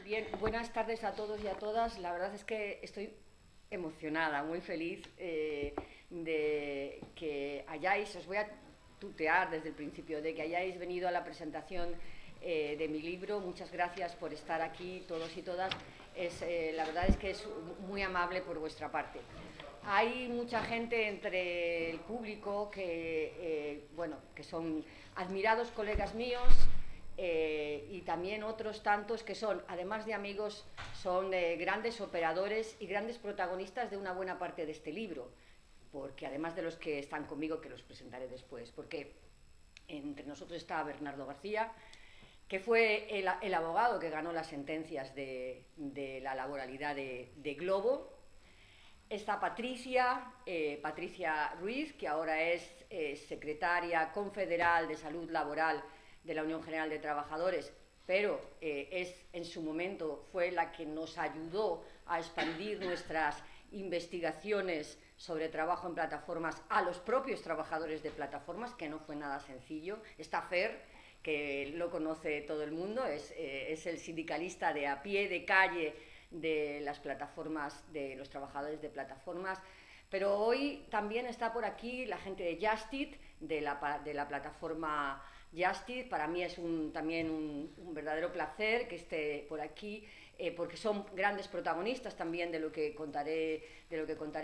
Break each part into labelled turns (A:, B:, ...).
A: Bien, buenas tardes a todos y a todas. La verdad es que estoy emocionada, muy feliz de que hayáis, os voy a tutear desde el principio, de que hayáis venido a la presentación de mi libro. Muchas gracias por estar aquí todos y todas. La verdad es que es muy amable por vuestra parte. Hay mucha gente entre el público que son admirados colegas míos, y también otros tantos que son, además de amigos, son grandes operadores y grandes protagonistas de una buena parte de este libro, porque además de los que están conmigo, que los presentaré después, porque entre nosotros está Bernardo García, que fue el abogado que ganó las sentencias de la laboralidad de Globo. Está Patricia Ruiz, que ahora es secretaria confederal de Salud Laboral de la Unión General de Trabajadores, pero en su momento fue la que nos ayudó a expandir nuestras investigaciones sobre trabajo en plataformas a los propios trabajadores de plataformas, que no fue nada sencillo. Está Fer, que lo conoce todo el mundo, es el sindicalista de a pie, de calle, de las plataformas, de los trabajadores de plataformas. Pero hoy también está por aquí la gente de Justit, de la plataforma Justit. Para mí es también un verdadero placer que esté por aquí, porque son grandes protagonistas también de lo que contaré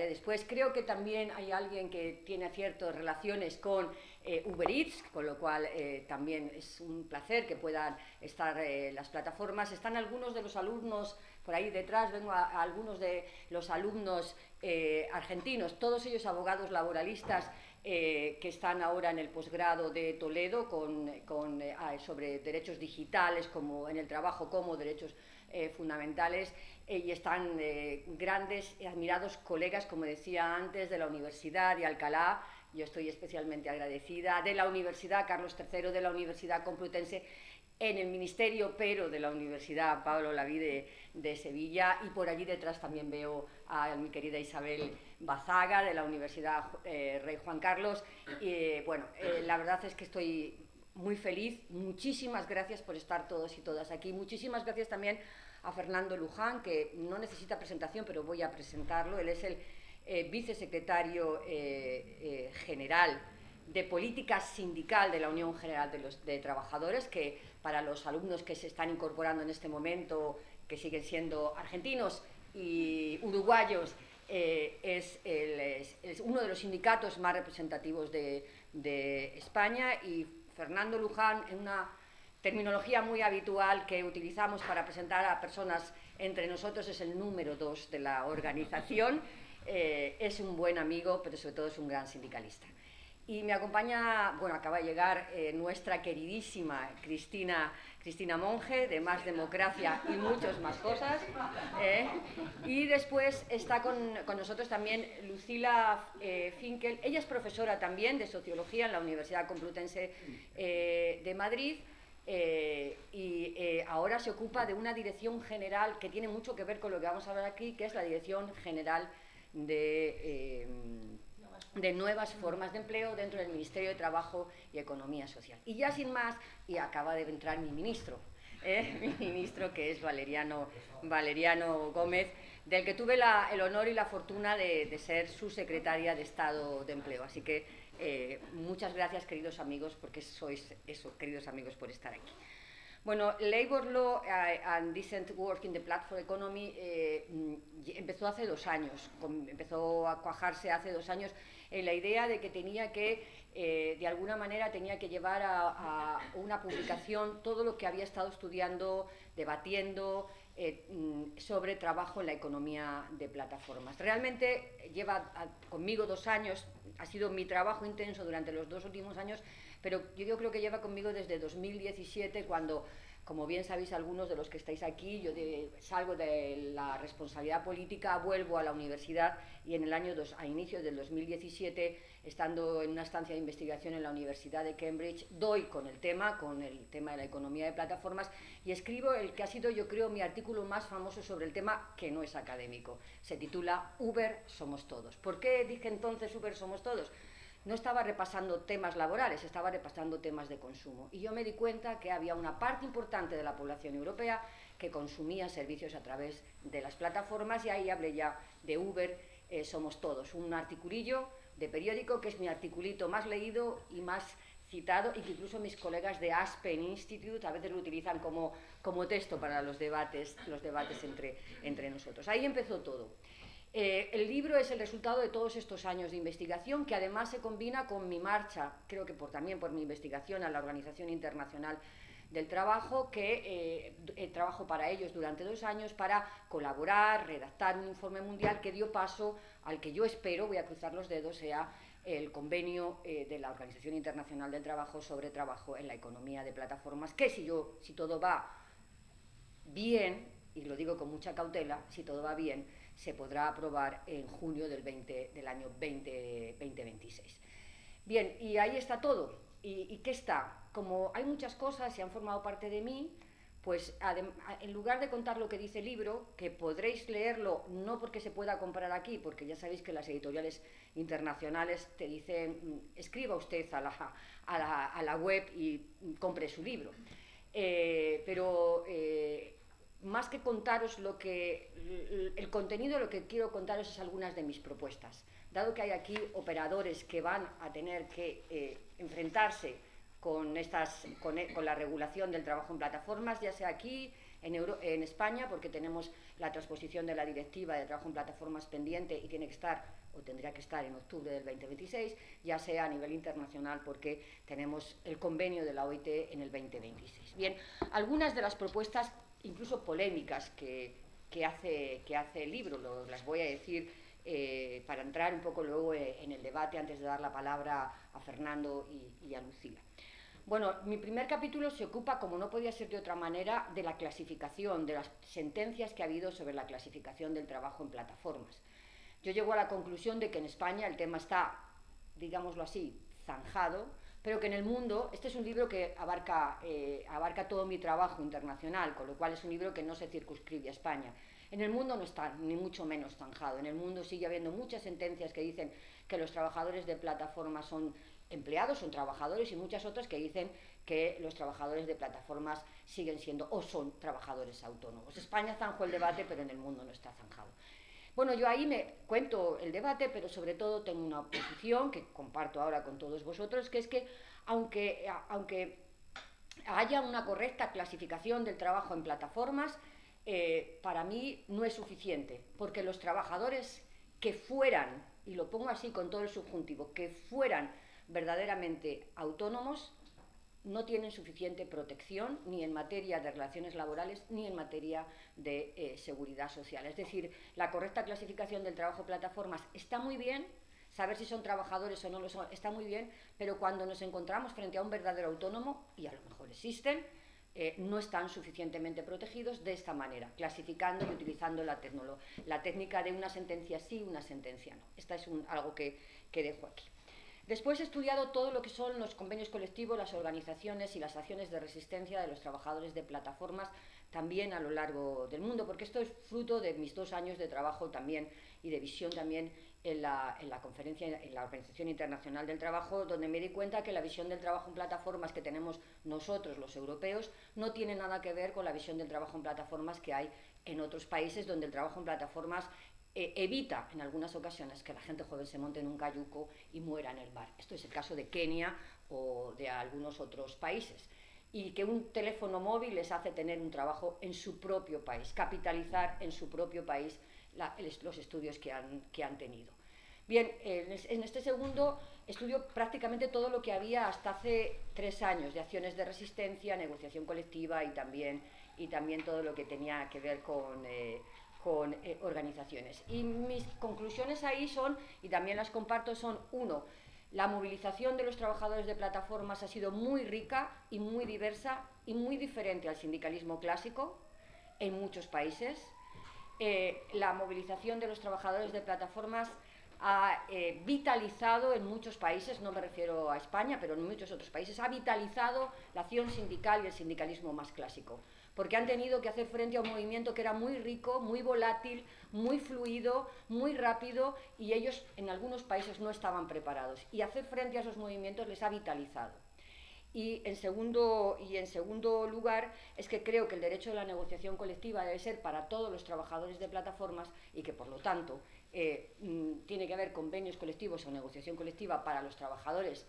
A: después. Creo que también hay alguien que tiene ciertas relaciones con Uber Eats, con lo cual también es un placer que puedan estar las plataformas. Están algunos de los alumnos por ahí detrás, vengo a algunos de los alumnos argentinos, todos ellos abogados laboralistas, que están ahora en el posgrado de Toledo sobre derechos digitales como en el trabajo como derechos fundamentales, y están grandes y admirados colegas, como decía antes, de la Universidad de Alcalá. Yo estoy especialmente agradecida, de la Universidad Carlos III, de la Universidad Complutense, en el Ministerio, pero de la Universidad Pablo Lavide de Sevilla, y por allí detrás también veo a mi querida Isabel Bazaga, de la Universidad Rey Juan Carlos. La verdad es que estoy muy feliz. Muchísimas gracias por estar todos y todas aquí. Muchísimas gracias también a Fernando Luján, que no necesita presentación, pero voy a presentarlo. Él es el vicesecretario general de política sindical de la Unión General de Trabajadores, que para los alumnos que se están incorporando en este momento, que siguen siendo argentinos y uruguayos, es uno de los sindicatos más representativos de España. Y Fernando Luján, en una terminología muy habitual que utilizamos para presentar a personas entre nosotros, es el número 2 de la organización. Es un buen amigo, pero sobre todo es un gran sindicalista. Y me acompaña, acaba de llegar nuestra queridísima Cristina Monge, de Más Democracia y muchas más cosas. Y después está con nosotros también Lucila Finkel. Ella es profesora también de Sociología en la Universidad Complutense de Madrid. Ahora se ocupa de una dirección general que tiene mucho que ver con lo que vamos a hablar aquí, que es la Dirección General de nuevas formas de empleo dentro del Ministerio de Trabajo y Economía Social. Y ya sin más, y acaba de entrar mi ministro, que es Valeriano Gómez, del que tuve el honor y la fortuna de ser su secretaria de Estado de Empleo. Así que muchas gracias, queridos amigos, porque sois eso, queridos amigos, por estar aquí. Bueno, Labor Law and Decent Work in the Platform Economy empezó hace 2 años, empezó a cuajarse hace 2 años, en la idea de que tenía que, de alguna manera, tenía que llevar a una publicación todo lo que había estado estudiando, debatiendo sobre trabajo en la economía de plataformas. Realmente lleva conmigo 2 años, ha sido mi trabajo intenso durante los 2 últimos años, pero yo creo que lleva conmigo desde 2017, cuando, como bien sabéis algunos de los que estáis aquí, yo salgo de la responsabilidad política, vuelvo a la universidad, y en el año a inicios del 2017, estando en una estancia de investigación en la Universidad de Cambridge, doy con el tema de la economía de plataformas, y escribo el que ha sido, yo creo, mi artículo más famoso sobre el tema, que no es académico. Se titula Uber somos todos. ¿Por qué dije entonces Uber somos todos? No estaba repasando temas laborales, estaba repasando temas de consumo. Y yo me di cuenta que había una parte importante de la población europea que consumían servicios a través de las plataformas, y ahí hablé ya de Uber, Somos Todos, un articulillo de periódico que es mi articulito más leído y más citado, y que incluso mis colegas de Aspen Institute a veces lo utilizan como texto para los debates entre nosotros. Ahí empezó todo. El libro es el resultado de todos estos años de investigación, que además se combina con mi marcha, creo que también por mi investigación a la Organización Internacional del Trabajo, que trabajo para ellos durante 2 años para colaborar, redactar un informe mundial que dio paso al que yo espero, voy a cruzar los dedos, sea el convenio de la Organización Internacional del Trabajo sobre trabajo en la economía de plataformas, que si todo va bien, y lo digo con mucha cautela, si todo va bien, se podrá aprobar en junio del año 2026. Bien, y ahí está todo. ¿Y qué está? Como hay muchas cosas y han formado parte de mí, pues en lugar de contar lo que dice el libro, que podréis leerlo no porque se pueda comprar aquí, porque ya sabéis que las editoriales internacionales te dicen escriba usted a la web y compre su libro. Pero más que contaros el contenido, lo que quiero contaros es algunas de mis propuestas. Dado que hay aquí operadores que van a tener que enfrentarse con la regulación del trabajo en plataformas, ya sea aquí en España, porque tenemos la transposición de la directiva de trabajo en plataformas pendiente y tiene que estar, o tendría que estar en octubre del 2026, ya sea a nivel internacional, porque tenemos el convenio de la OIT en el 2026. Bien, algunas de las propuestas, incluso polémicas, que hace el libro, las voy a decir para entrar un poco luego en el debate, antes de dar la palabra a Fernando y a Lucía. Bueno, mi primer capítulo se ocupa, como no podía ser de otra manera, de la clasificación, de las sentencias que ha habido sobre la clasificación del trabajo en plataformas. Yo llego a la conclusión de que en España el tema está, digámoslo así, zanjado, pero que en el mundo, este es un libro que abarca todo mi trabajo internacional, con lo cual es un libro que no se circunscribe a España. En el mundo no está ni mucho menos zanjado. En el mundo sigue habiendo muchas sentencias que dicen que los trabajadores de plataformas son empleados, son trabajadores, y muchas otras que dicen que los trabajadores de plataformas siguen siendo o son trabajadores autónomos. España zanjó el debate, pero en el mundo no está zanjado. Bueno, yo ahí me cuento el debate, pero sobre todo tengo una posición que comparto ahora con todos vosotros, que es que aunque haya una correcta clasificación del trabajo en plataformas, para mí no es suficiente, porque los trabajadores que fueran, y lo pongo así con todo el subjuntivo, que fueran verdaderamente autónomos, no tienen suficiente protección ni en materia de relaciones laborales ni en materia de seguridad social. Es decir, la correcta clasificación del trabajo en plataformas está muy bien, saber si son trabajadores o no lo son está muy bien, pero cuando nos encontramos frente a un verdadero autónomo, y a lo mejor existen, no están suficientemente protegidos de esta manera, clasificando y utilizando la técnica de una sentencia sí, una sentencia no. Esta es algo que dejo aquí. Después he estudiado todo lo que son los convenios colectivos, las organizaciones y las acciones de resistencia de los trabajadores de plataformas también a lo largo del mundo, porque esto es fruto de mis 2 años de trabajo también y de visión también en la conferencia, en la Organización Internacional del Trabajo, donde me di cuenta que la visión del trabajo en plataformas que tenemos nosotros, los europeos, no tiene nada que ver con la visión del trabajo en plataformas que hay en otros países, donde el trabajo en plataformas evita en algunas ocasiones que la gente joven se monte en un cayuco y muera en el mar. Esto es el caso de Kenia o de algunos otros países. Y que un teléfono móvil les hace tener un trabajo en su propio país, capitalizar en su propio país los estudios que han tenido. Bien, en este segundo estudio prácticamente todo lo que había hasta hace 3 años de acciones de resistencia, negociación colectiva y también todo lo que tenía que ver con organizaciones. Y mis conclusiones ahí son, y también las comparto, son: 1, la movilización de los trabajadores de plataformas ha sido muy rica y muy diversa y muy diferente al sindicalismo clásico en muchos países. La movilización de los trabajadores de plataformas ha vitalizado en muchos países, no me refiero a España, pero en muchos otros países, ha vitalizado la acción sindical y el sindicalismo más clásico, porque han tenido que hacer frente a un movimiento que era muy rico, muy volátil, muy fluido, muy rápido, y ellos en algunos países no estaban preparados, y hacer frente a esos movimientos les ha vitalizado. en segundo lugar, es que creo que el derecho de la negociación colectiva debe ser para todos los trabajadores de plataformas y que, por lo tanto, tiene que haber convenios colectivos o negociación colectiva para los trabajadores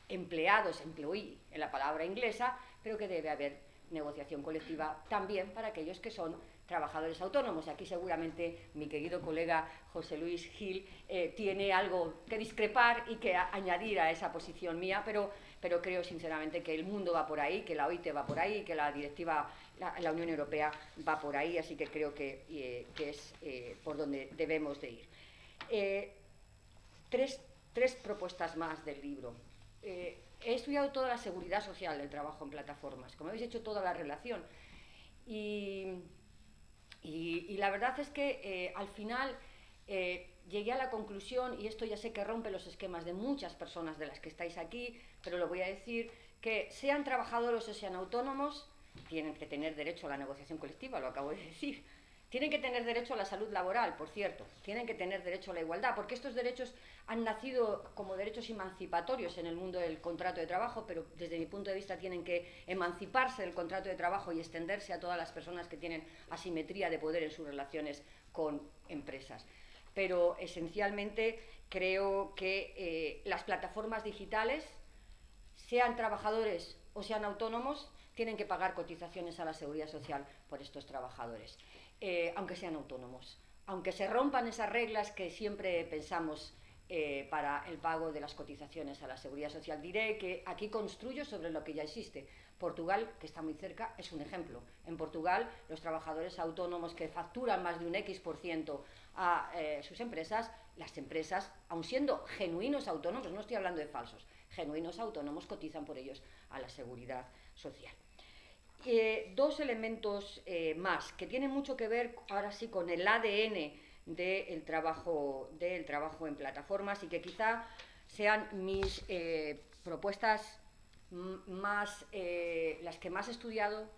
A: empleados, employee en la palabra inglesa, pero que debe haber negociación colectiva también para aquellos que son trabajadores autónomos. Aquí seguramente mi querido colega José Luis Gil tiene algo que discrepar y que añadir a esa posición mía, pero creo sinceramente que el mundo va por ahí, que la OIT va por ahí, que la directiva, la Unión Europea va por ahí, así que creo que es por donde debemos de ir. Tres propuestas más del libro. He estudiado toda la seguridad social del trabajo en plataformas, como habéis hecho toda la relación, y la verdad es que al final llegué a la conclusión, y esto ya sé que rompe los esquemas de muchas personas de las que estáis aquí, pero lo voy a decir, que sean trabajadores o sean autónomos, tienen que tener derecho a la negociación colectiva, lo acabo de decir. Tienen que tener derecho a la salud laboral, por cierto, tienen que tener derecho a la igualdad, porque estos derechos han nacido como derechos emancipatorios en el mundo del contrato de trabajo, pero desde mi punto de vista tienen que emanciparse del contrato de trabajo y extenderse a todas las personas que tienen asimetría de poder en sus relaciones con empresas. Pero esencialmente creo que las plataformas digitales, sean trabajadores o sean autónomos, tienen que pagar cotizaciones a la seguridad social por estos trabajadores. Aunque sean autónomos, aunque se rompan esas reglas que siempre pensamos para el pago de las cotizaciones a la seguridad social. Diré que aquí construyo sobre lo que ya existe. Portugal, que está muy cerca, es un ejemplo. En Portugal, los trabajadores autónomos que facturan más de un X% a sus empresas, las empresas, aun siendo genuinos autónomos, no estoy hablando de falsos, genuinos autónomos, cotizan por ellos a la seguridad social. Dos elementos más que tienen mucho que ver ahora sí con el ADN del trabajo en plataformas y que quizá sean mis propuestas más, las que más he estudiado.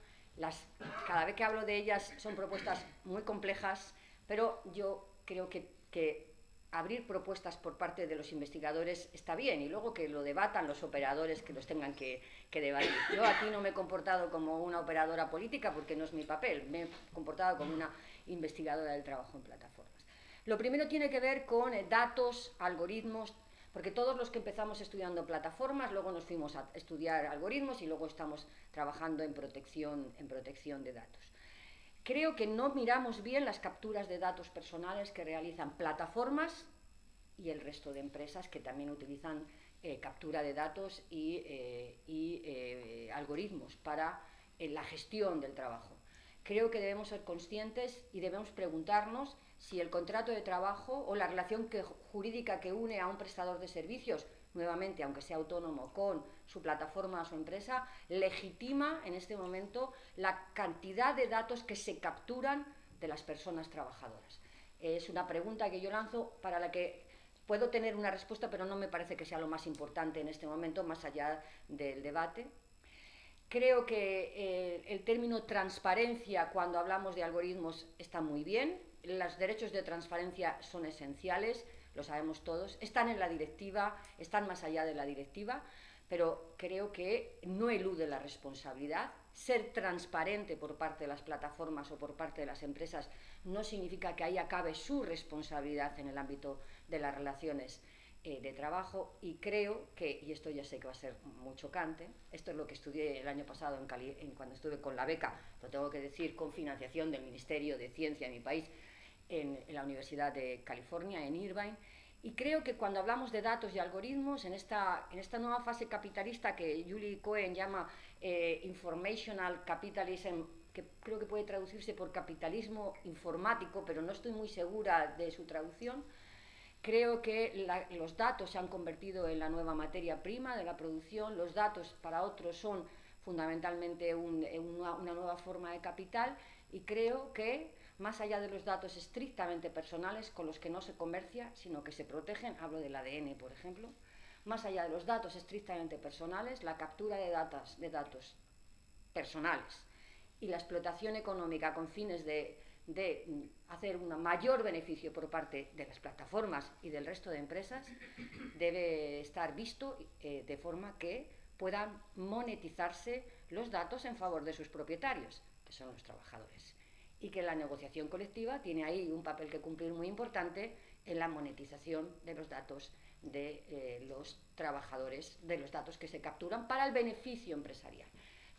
A: Cada vez que hablo de ellas son propuestas muy complejas, pero yo creo que abrir propuestas por parte de los investigadores está bien, y luego que lo debatan los operadores que los tengan que debatir. Yo aquí no me he comportado como una operadora política porque no es mi papel, me he comportado como una investigadora del trabajo en plataformas. Lo primero tiene que ver con datos, algoritmos, porque todos los que empezamos estudiando plataformas, luego nos fuimos a estudiar algoritmos y luego estamos trabajando en protección de datos. Creo que no miramos bien las capturas de datos personales que realizan plataformas y el resto de empresas que también utilizan captura de datos y algoritmos para la gestión del trabajo. Creo que debemos ser conscientes y debemos preguntarnos si el contrato de trabajo o la relación jurídica que une a un prestador de servicios, nuevamente, aunque sea autónomo, con su plataforma o su empresa, legitima en este momento la cantidad de datos que se capturan de las personas trabajadoras. Es una pregunta que yo lanzo para la que puedo tener una respuesta, pero no me parece que sea lo más importante en este momento, más allá del debate. Creo que el término transparencia, cuando hablamos de algoritmos, está muy bien. Los derechos de transparencia son esenciales, lo sabemos todos. Están en la directiva, están más allá de la directiva, pero creo que no elude la responsabilidad. Ser transparente por parte de las plataformas o por parte de las empresas no significa que ahí acabe su responsabilidad en el ámbito de las relaciones de trabajo, y creo que, y esto ya sé que va a ser muy chocante, esto es lo que estudié el año pasado cuando estuve con la beca, lo tengo que decir, con financiación del Ministerio de Ciencia de mi país, en la Universidad de California, en Irvine, y creo que cuando hablamos de datos y algoritmos, en esta nueva fase capitalista que Julie Cohen llama Informational Capitalism, que creo que puede traducirse por capitalismo informático, pero no estoy muy segura de su traducción. Creo que los datos se han convertido en la nueva materia prima de la producción. Los datos para otros son fundamentalmente una nueva forma de capital, y creo que más allá de los datos estrictamente personales con los que no se comercia, sino que se protegen, hablo del ADN, por ejemplo, más allá de los datos estrictamente personales, la captura de datos personales y la explotación económica con fines de de hacer un mayor beneficio por parte de las plataformas y del resto de empresas debe estar visto de forma que puedan monetizarse los datos en favor de sus propietarios, que son los trabajadores, y que la negociación colectiva tiene ahí un papel que cumplir muy importante en la monetización de los datos de los trabajadores, de los datos que se capturan para el beneficio empresarial.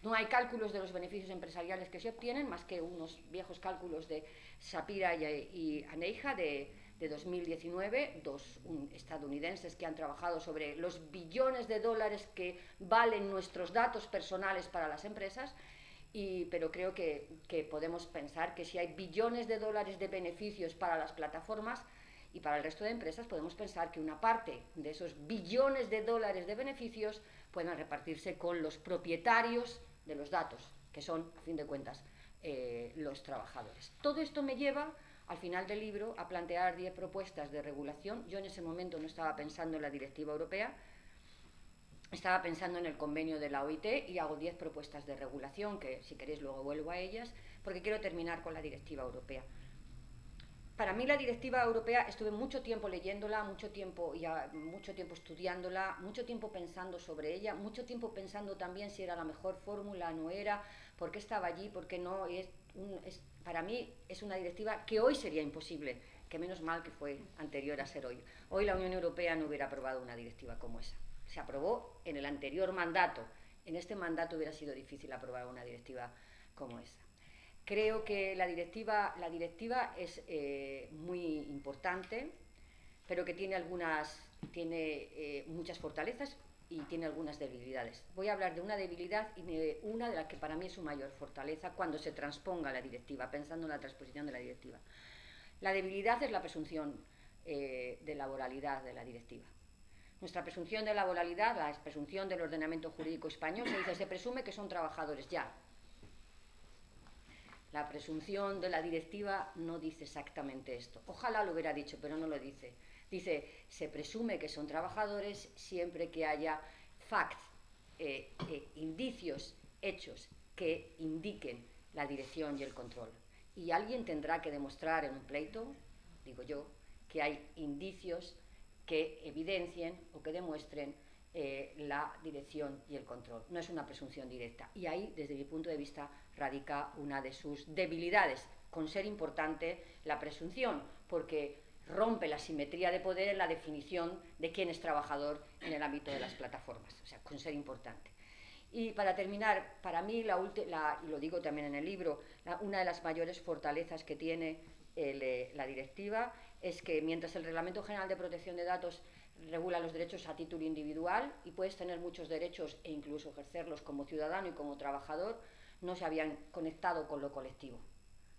A: No hay cálculos de los beneficios empresariales que se obtienen, más que unos viejos cálculos de Shapira y Aneija de 2019, dos estadounidenses que han trabajado sobre los billones de dólares que valen nuestros datos personales para las empresas, pero creo que podemos pensar que si hay billones de dólares de beneficios para las plataformas y para el resto de empresas, podemos pensar que una parte de esos billones de dólares de beneficios puedan repartirse con los propietarios de los datos, que son, a fin de cuentas, los trabajadores. Todo esto me lleva, al final del libro, a plantear 10 propuestas de regulación. Yo en ese momento no estaba pensando en la directiva europea, estaba pensando en el convenio de la OIT, y hago 10 propuestas de regulación, que si queréis luego vuelvo a ellas, porque quiero terminar con la directiva europea. Para mí la directiva europea, estuve mucho tiempo leyéndola, mucho tiempo estudiándola, mucho tiempo pensando sobre ella, mucho tiempo pensando también si era la mejor fórmula, no era, por qué estaba allí, por qué no. Para mí es una directiva que hoy sería imposible, que menos mal que fue anterior a ser hoy. Hoy la Unión Europea no hubiera aprobado una directiva como esa. Se aprobó en el anterior mandato. En este mandato hubiera sido difícil aprobar una directiva como esa. Creo que la directiva es muy importante, pero que tiene muchas fortalezas y tiene algunas debilidades. Voy a hablar de una debilidad y de una de las que para mí es su mayor fortaleza cuando se transponga la directiva, pensando en la transposición de la directiva. La debilidad es la presunción de laboralidad de la directiva. Nuestra presunción de laboralidad, la presunción del ordenamiento jurídico español, se presume que son trabajadores ya. La presunción de la directiva no dice exactamente esto. Ojalá lo hubiera dicho, pero no lo dice. Dice, se presume que son trabajadores siempre que haya facts, indicios, hechos que indiquen la dirección y el control. Y alguien tendrá que demostrar en un pleito, digo yo, que hay indicios que evidencien o que demuestren la dirección y el control. No es una presunción directa. Y ahí, desde mi punto de vista, radica una de sus debilidades, con ser importante la presunción, porque rompe la simetría de poder en la definición de quién es trabajador en el ámbito de las plataformas, o sea, con ser importante. Y para terminar, para mí, y lo digo también en el libro, una de las mayores fortalezas que tiene la directiva es que mientras el Reglamento General de Protección de Datos regula los derechos a título individual y puedes tener muchos derechos e incluso ejercerlos como ciudadano y como trabajador, no se habían conectado con lo colectivo,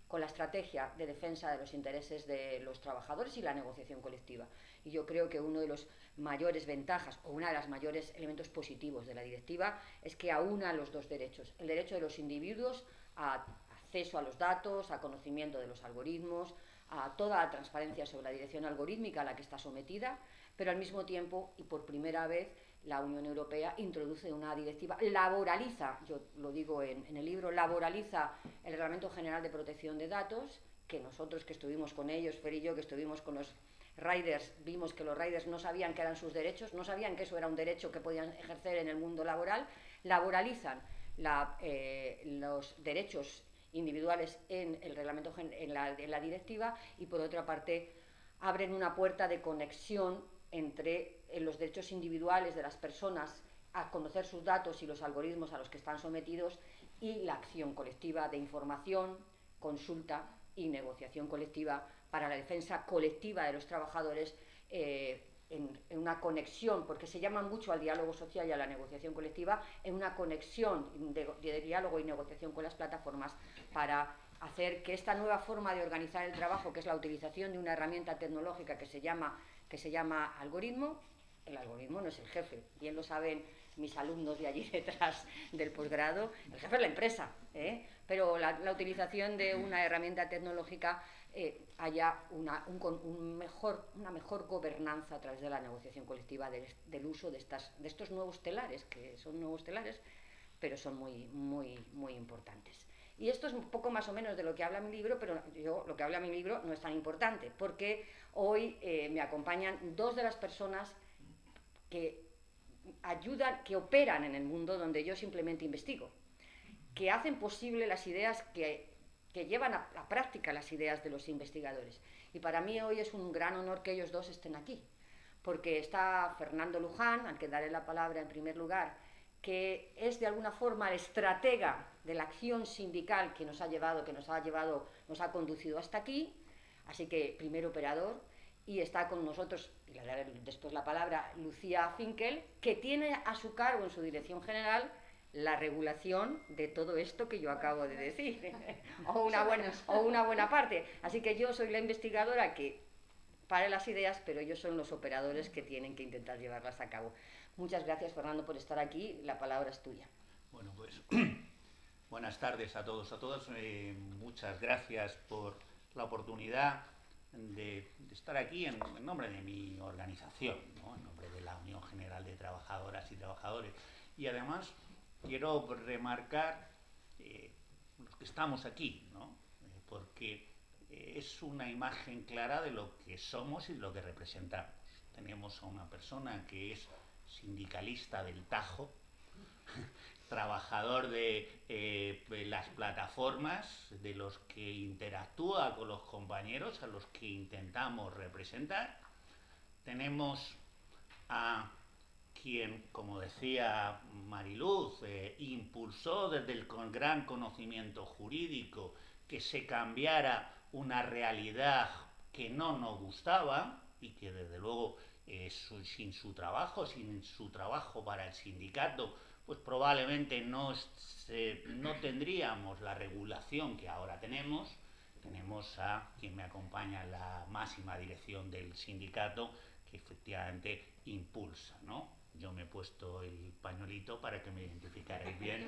A: con la estrategia de defensa de los intereses de los trabajadores y la negociación colectiva. Y yo creo que uno de los mayores ventajas o una de las mayores elementos positivos de la directiva es que aúna los dos derechos, el derecho de los individuos a acceso a los datos, a conocimiento de los algoritmos, a toda la transparencia sobre la dirección algorítmica a la que está sometida, pero al mismo tiempo, y por primera vez, la Unión Europea introduce una directiva, laboraliza, yo lo digo en el libro, laboraliza el Reglamento General de Protección de Datos, que nosotros que estuvimos con ellos, Fer y yo, que estuvimos con los riders, vimos que los riders no sabían qué eran sus derechos, no sabían que eso era un derecho que podían ejercer en el mundo laboral, laboralizan los derechos individuales en el reglamento, en la directiva, y por otra parte abren una puerta de conexión entre los derechos individuales de las personas a conocer sus datos y los algoritmos a los que están sometidos y la acción colectiva de información, consulta y negociación colectiva para la defensa colectiva de los trabajadores en una conexión, porque se llama mucho al diálogo social y a la negociación colectiva, en una conexión de diálogo y negociación con las plataformas para hacer que esta nueva forma de organizar el trabajo, que es la utilización de una herramienta tecnológica que se llama algoritmo. El algoritmo no es el jefe, bien lo saben mis alumnos de allí detrás del posgrado, el jefe es la empresa, pero la utilización de una herramienta tecnológica haya una mejor gobernanza a través de la negociación colectiva del uso de estos nuevos telares, que son nuevos telares, pero son muy, muy, muy importantes. Y esto es un poco más o menos de lo que habla mi libro, pero lo que habla mi libro no es tan importante, porque hoy me acompañan dos de las personas que ayudan, que operan en el mundo donde yo simplemente investigo, que hacen posible las ideas que llevan a la práctica las ideas de los investigadores. Y para mí hoy es un gran honor que ellos dos estén aquí, porque está Fernando Luján, al que daré la palabra en primer lugar, que es de alguna forma el estratega de la acción sindical que nos ha conducido hasta aquí, así que primer operador. Y está con nosotros, y le daré después la palabra, Lucía Finkel, que tiene a su cargo en su dirección general la regulación de todo esto que yo acabo de decir, o una buena parte. Así que yo soy la investigadora que pare las ideas, pero ellos son los operadores que tienen que intentar llevarlas a cabo. Muchas gracias, Fernando, por estar aquí. La palabra es tuya.
B: Bueno, pues buenas tardes a todos, a todas. Muchas gracias por la oportunidad de estar aquí en nombre de mi organización, ¿no? En nombre de la Unión General de Trabajadoras y Trabajadores. Y además quiero remarcar los que estamos aquí, ¿no? Porque es una imagen clara de lo que somos y lo que representamos. Tenemos a una persona que es sindicalista del Tajo, trabajador de las plataformas, de los que interactúa con los compañeros a los que intentamos representar. Tenemos a quien, como decía Mariluz, impulsó desde el gran conocimiento jurídico que se cambiara una realidad que no nos gustaba y que desde luego sin su trabajo para el sindicato, pues probablemente no tendríamos la regulación que ahora tenemos. Tenemos a quien me acompaña en la máxima dirección del sindicato, que efectivamente impulsa, ¿no? Yo me he puesto el pañuelito para que me identificarais bien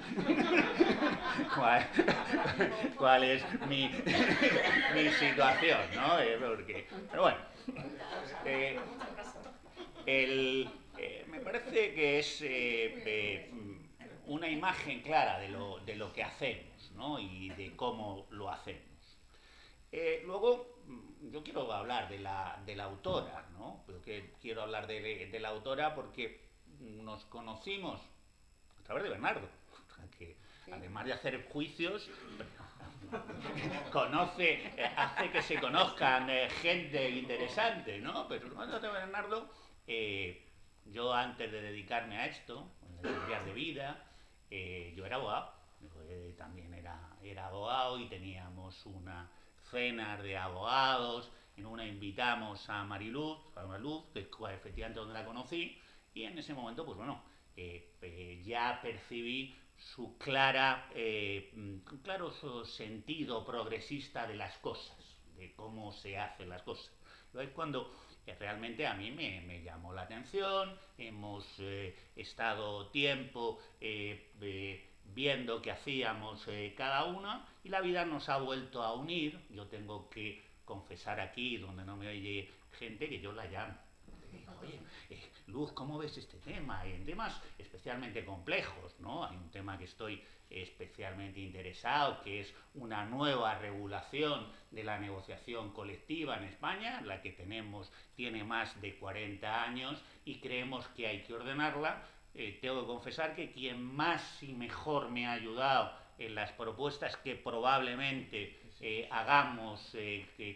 B: cuál es mi situación, ¿no? Pero bueno, me parece que es una imagen clara de lo que hacemos, ¿no? Y de cómo lo hacemos. Luego, yo quiero hablar de la autora, ¿no? Quiero hablar de la autora porque nos conocimos a través de Bernardo, que además de hacer juicios, hace que se conozcan gente interesante, ¿no? Pero cuando de Bernardo, yo antes de dedicarme a esto, en los días de vida, yo era abogado, también era abogado y teníamos una cenas de abogados. En una invitamos a Mariluz, que es efectivamente donde la conocí, y en ese momento, pues bueno, ya percibí su claro sentido progresista de las cosas, de cómo se hacen las cosas. Es cuando realmente a mí me llamó la atención. Hemos estado tiempo viendo qué hacíamos cada una, y la vida nos ha vuelto a unir. Yo tengo que confesar aquí, donde no me oye gente, que yo la llamo. Oye, Luz, ¿cómo ves este tema? En temas especialmente complejos, ¿no? Hay un tema que estoy especialmente interesado, que es una nueva regulación de la negociación colectiva en España, la que tiene más de 40 años y creemos que hay que ordenarla. Tengo que confesar que quien más y mejor me ha ayudado en las propuestas que probablemente hagamos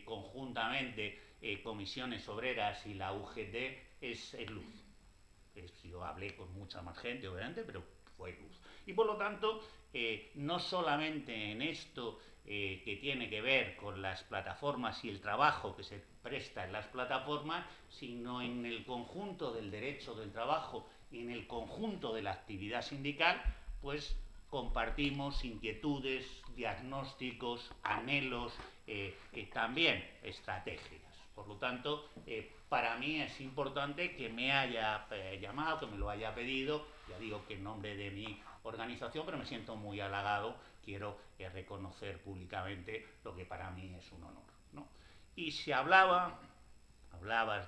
B: conjuntamente Comisiones Obreras y la UGT es Luz. Yo hablé con mucha más gente, obviamente, pero fue Luz. Y por lo tanto, no solamente en esto que tiene que ver con las plataformas y el trabajo que se presta en las plataformas, sino en el conjunto del derecho del trabajo y en el conjunto de la actividad sindical, pues compartimos inquietudes, diagnósticos, anhelos, también estrategias. Por lo tanto, para mí es importante que me haya llamado, que me lo haya pedido. Ya digo que en nombre de mi organización, pero me siento muy halagado. Quiero reconocer públicamente lo que para mí es un honor, ¿no? Y si hablabas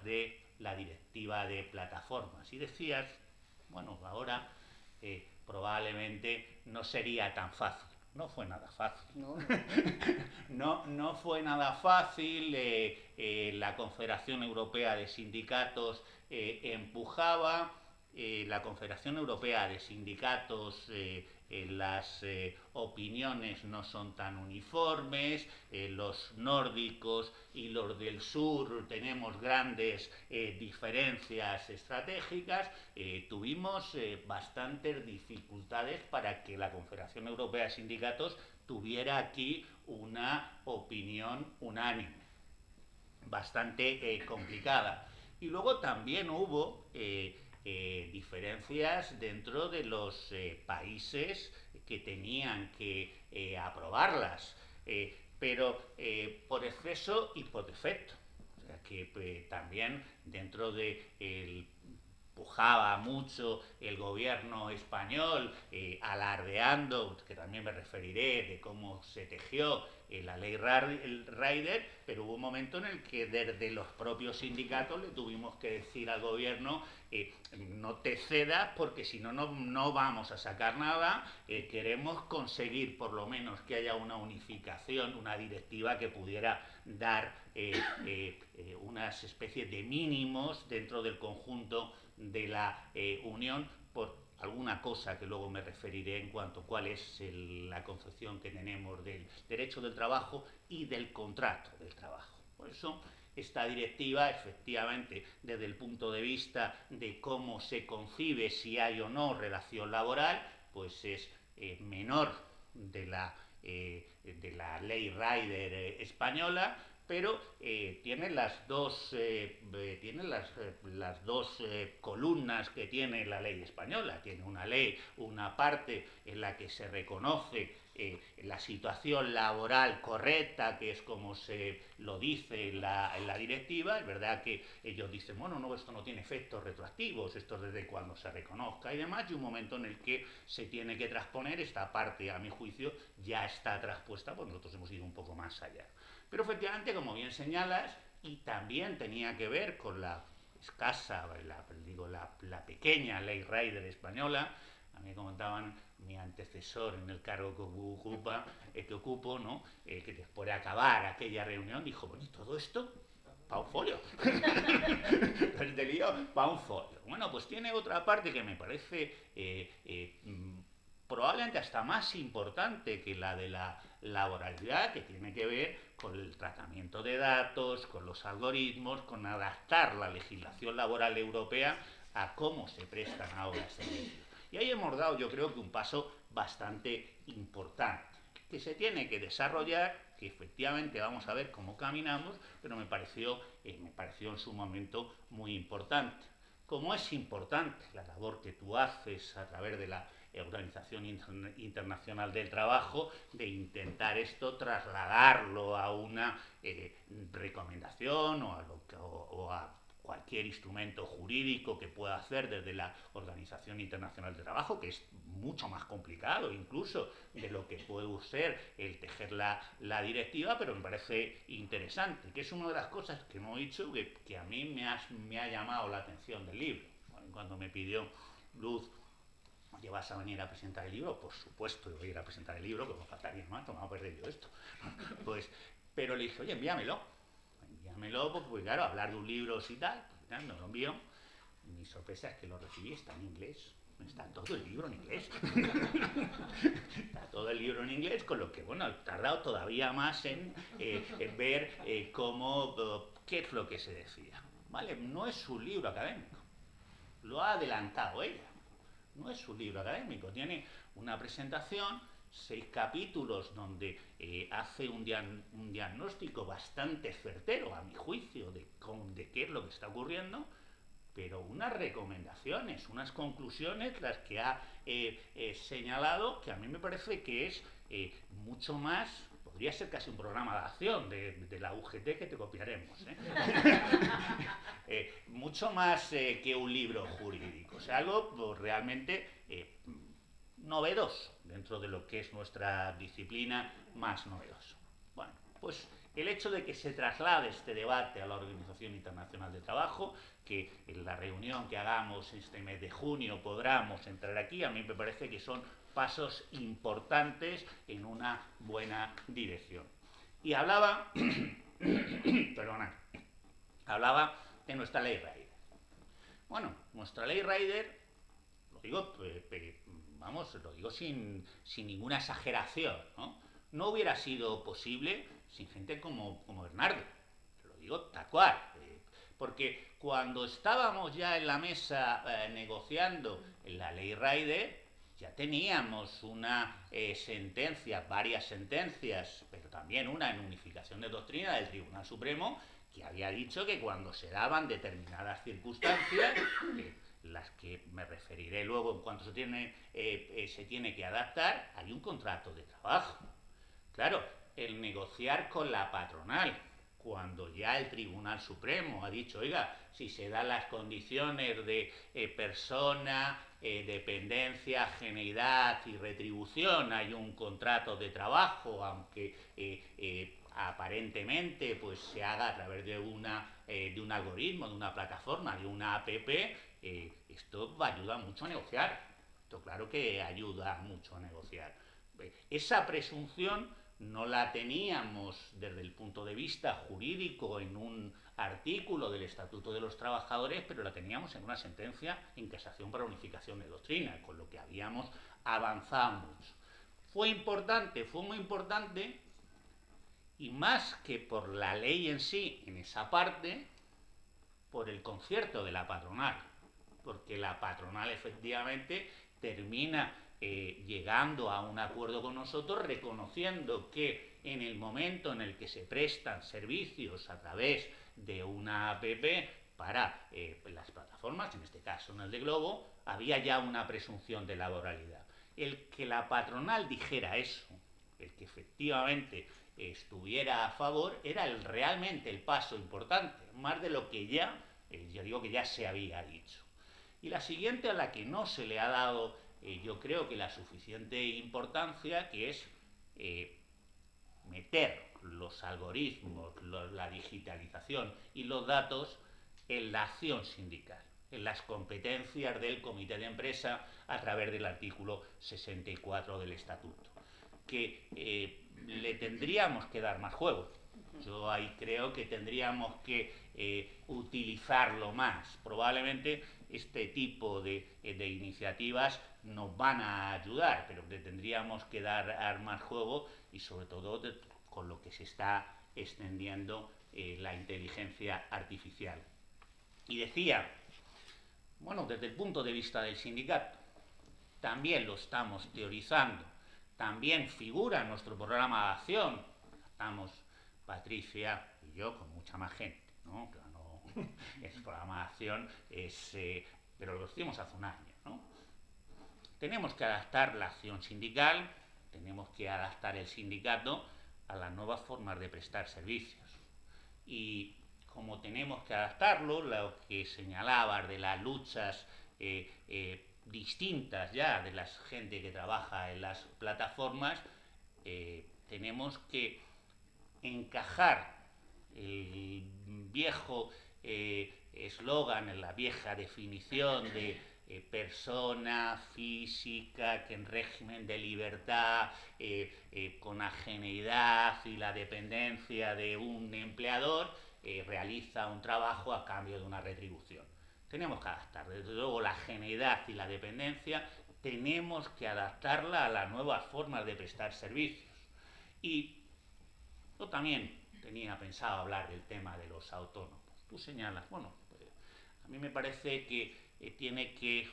B: de la directiva de plataformas y decías, bueno, ahora probablemente no sería tan fácil. no fue nada fácil.
A: No, no.
B: No fue nada fácil. La Confederación Europea de Sindicatos empujaba. La Confederación Europea de Sindicatos, las opiniones no son tan uniformes. Los nórdicos y los del sur tenemos grandes diferencias estratégicas. Tuvimos bastantes dificultades para que la Confederación Europea de Sindicatos tuviera aquí una opinión unánime, bastante complicada. Y luego también hubo diferencias dentro de los países que tenían que aprobarlas, pero por exceso y por defecto. O sea que también dentro de pujaba mucho el gobierno español, alardeando, que también me referiré de cómo se tejió la ley Rider, pero hubo un momento en el que desde los propios sindicatos le tuvimos que decir al gobierno, no te cedas porque si no, no vamos a sacar nada. Queremos conseguir por lo menos que haya una unificación, una directiva que pudiera dar unas especies de mínimos dentro del conjunto de la Unión, por alguna cosa que luego me referiré en cuanto a cuál es la concepción que tenemos del derecho del trabajo y del contrato del trabajo. Por eso esta directiva, efectivamente, desde el punto de vista de cómo se concibe si hay o no relación laboral, pues es menor de la ley Rider española, pero tiene las dos columnas que tiene la ley española. Tiene una parte en la que se reconoce la situación laboral correcta, que es como se lo dice en la directiva. Es verdad que ellos dicen, bueno, no, esto no tiene efectos retroactivos, esto es desde cuando se reconozca y demás, y un momento en el que se tiene que transponer. Esta parte, a mi juicio, ya está traspuesta, pues nosotros hemos ido un poco más allá. Pero efectivamente, como bien señalas, y también tenía que ver con la escasa, la pequeña ley Rider española. A mí me comentaban mi antecesor en el cargo que ocupo, ¿no? Que después de acabar aquella reunión dijo, bueno, ¿y todo esto? Pa' un folio. Este lío, pa' un folio. Bueno, pues tiene otra parte que me parece probablemente hasta más importante que la de la laboralidad, que tiene que ver con el tratamiento de datos, con los algoritmos, con adaptar la legislación laboral europea a cómo se prestan ahora servicios. Y ahí hemos dado, yo creo que un paso bastante importante, que se tiene que desarrollar, que efectivamente vamos a ver cómo caminamos, pero me pareció en su momento muy importante. Como es importante la labor que tú haces a través de la Organización Internacional del Trabajo, de intentar esto trasladarlo a una recomendación o a cualquier instrumento jurídico que pueda hacer desde la Organización Internacional del Trabajo, que es mucho más complicado incluso de lo que puede ser el tejer la directiva, pero me parece interesante, que es una de las cosas que no he dicho que a mí me ha llamado la atención del libro. Cuando me pidió Luz, oye, ¿vas a venir a presentar el libro? Por supuesto, voy a ir a presentar el libro, como faltaría más, no me voy a perder yo esto. Pues, pero le dije, oye, envíamelo, porque claro, hablar de un libro y tal, pues, me lo envío. Mi sorpresa es que lo recibí, está en inglés. Está todo el libro en inglés. Está todo el libro en inglés, con lo que, bueno, he tardado todavía más en ver qué es lo que se decía. ¿Vale? No es un libro académico. Lo ha adelantado ella. No es un libro académico. Tiene una presentación, 6 capítulos donde hace un diagnóstico bastante certero, a mi juicio, de qué es lo que está ocurriendo, pero unas recomendaciones, unas conclusiones, las que ha señalado, que a mí me parece que es mucho más, podría ser casi un programa de acción de la UGT que te copiaremos, mucho más que un libro jurídico, o sea, algo pues, realmente novedoso dentro de lo que es nuestra disciplina, más novedoso. Bueno, pues El hecho de que se traslade este debate a la Organización Internacional de Trabajo, que en la reunión que hagamos este mes de junio podamos entrar aquí, a mí me parece que son pasos importantes en una buena dirección. Y hablaba, perdona, hablaba de nuestra ley Rider. Bueno, nuestra ley Rider, lo digo, vamos, lo digo sin ninguna exageración, ¿no? Hubiera sido posible sin gente como Bernardo, lo digo tal cual, porque cuando estábamos ya en la mesa negociando la ley Rider, ya teníamos una sentencia, varias sentencias, pero también una en unificación de doctrina del Tribunal Supremo, que había dicho que cuando se daban determinadas circunstancias, las que me referiré luego en cuanto se tiene que adaptar, hay un contrato de trabajo. Claro, el negociar con la patronal, cuando ya el Tribunal Supremo ha dicho, oiga, si se dan las condiciones de persona, dependencia, ajeidad y retribución, hay un contrato de trabajo, aunque aparentemente pues se haga a través de un algoritmo, de una plataforma, de una app, esto ayuda mucho a negociar. Esto claro que ayuda mucho a negociar. Esa presunción no la teníamos desde el punto de vista jurídico en un artículo del Estatuto de los Trabajadores, pero la teníamos en una sentencia en casación para unificación de doctrina, con lo que habíamos avanzado mucho. Fue muy importante, y más que por la ley en sí, en esa parte, por el concierto de la patronal, porque la patronal efectivamente termina llegando a un acuerdo con nosotros, reconociendo que en el momento en el que se prestan servicios a través de una app para las plataformas, en este caso en el de Globo, había ya una presunción de laboralidad. El que la patronal dijera eso, el que efectivamente estuviera a favor, era realmente el paso importante, más de lo que ya digo que ya se había dicho. Y la siguiente, a la que no se le ha dado yo creo que la suficiente importancia, que es meter los algoritmos, la digitalización y los datos en la acción sindical, en las competencias del comité de empresa a través del artículo 64 del estatuto, que le tendríamos que dar más juego. Yo ahí creo que tendríamos que utilizarlo más. Probablemente este tipo de iniciativas nos van a ayudar, pero le tendríamos que dar más juego, y sobre todo con lo que se está extendiendo la inteligencia artificial. Y decía, bueno, desde el punto de vista del sindicato, también lo estamos teorizando, también figura en nuestro programa de acción. Estamos Patricia y yo con mucha más gente, ¿no? Claro, no, el programa de acción es, pero lo hicimos hace un año, ¿no? Tenemos que adaptar la acción sindical, tenemos que adaptar el sindicato a las nuevas formas de prestar servicios. Y como tenemos que adaptarlo, lo que señalabas de las luchas distintas ya de la gente que trabaja en las plataformas, tenemos que encajar el viejo eslogan, la vieja definición de persona física que en régimen de libertad, con ajeidad y la dependencia de un empleador, realiza un trabajo a cambio de una retribución. Tenemos que adaptar, desde luego, la ajeidad y la dependencia, tenemos que adaptarla a las nuevas formas de prestar servicios. Y yo también tenía pensado hablar del tema de los autónomos. Tú señalas, bueno, pues a mí me parece que tiene que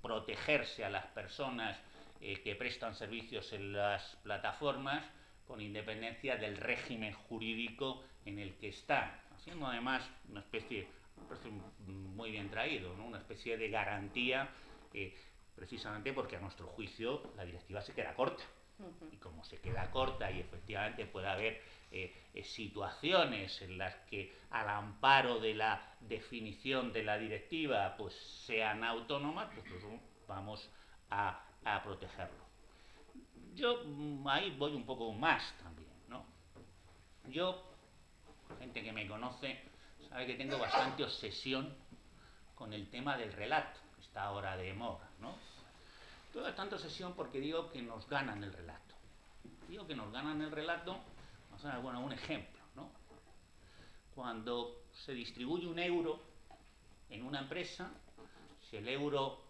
B: protegerse a las personas que prestan servicios en las plataformas con independencia del régimen jurídico en el que están, haciendo además una especie, me parece muy bien traído, ¿no? Una especie de garantía, precisamente porque a nuestro juicio la directiva se queda corta. Y como se queda corta y efectivamente puede haber situaciones en las que al amparo de la definición de la directiva pues sean autónomas, pues vamos a protegerlo. Yo ahí voy un poco más también, ¿no? yo, gente que me conoce, sabe que tengo bastante obsesión con el tema del relato, que está ahora de moda, ¿no? Tengo bastante obsesión porque digo que nos ganan el relato. Digo que nos ganan el relato, vamos a ver, bueno, un ejemplo, ¿no? Cuando se distribuye un euro en una empresa, si el euro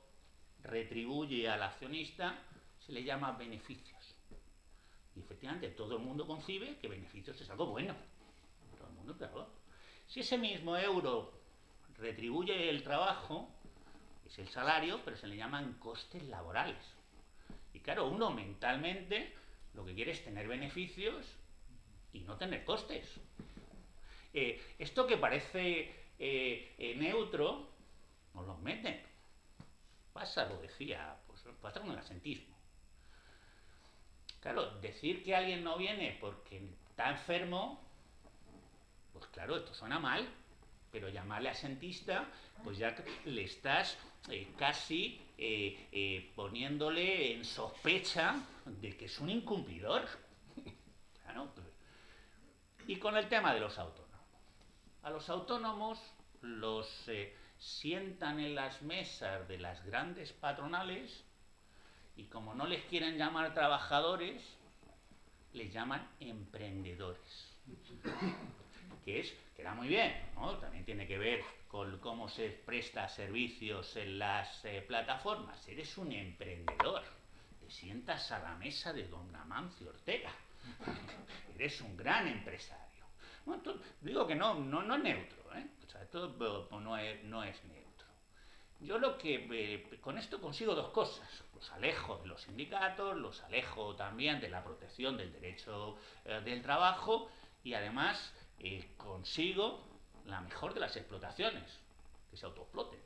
B: retribuye al accionista, se le llama beneficios. Y efectivamente todo el mundo concibe que beneficios es algo bueno. Todo el mundo, claro. Si ese mismo euro retribuye el trabajo, es el salario, pero se le llaman costes laborales. Y claro, uno mentalmente lo que quiere es tener beneficios y no tener costes. Esto que parece neutro, nos lo meten. Pasa, lo decía, pues pasa con el asentismo. Claro, decir que alguien no viene porque está enfermo, pues claro, esto suena mal, pero llamarle asentista, pues ya le estás casi poniéndole en sospecha de que es un incumplidor. Claro, y con el tema de los autónomos. A los autónomos los sientan en las mesas de las grandes patronales y como no les quieren llamar trabajadores, les llaman emprendedores. Queda muy bien, ¿no? También tiene que ver con cómo se presta servicios en las plataformas. Eres un emprendedor, te sientas a la mesa de don Amancio Ortega. Eres un gran empresario. Bueno, digo que no es neutro, ¿eh? O sea, esto no es neutro. Yo lo que con esto consigo dos cosas. Los alejo de los sindicatos, los alejo también de la protección del derecho del trabajo y además consigo la mejor de las explotaciones, que se autoexploten.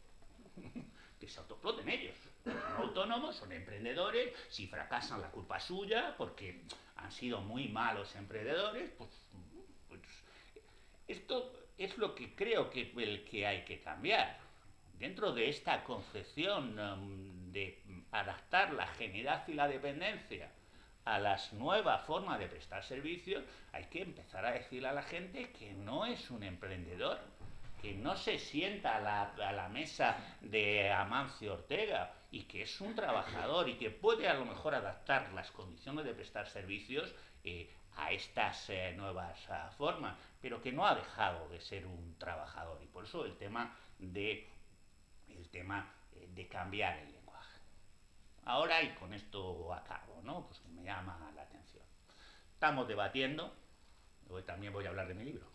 B: Que se autoexploten ellos. Son autónomos, son emprendedores, si fracasan la culpa es suya, porque han sido muy malos emprendedores, pues esto es lo que creo que hay que cambiar. Dentro de esta concepción de adaptar la ajenidad y la dependencia a las nuevas formas de prestar servicios, hay que empezar a decirle a la gente que no es un emprendedor, que no se sienta a la mesa de Amancio Ortega y que es un trabajador y que puede a lo mejor adaptar las condiciones de prestar servicios a estas nuevas formas, pero que no ha dejado de ser un trabajador. Y por eso el tema de cambiar el lenguaje. Ahora, y con esto acabo, ¿no? Pues me llama la atención. Estamos debatiendo, hoy también voy a hablar de mi libro.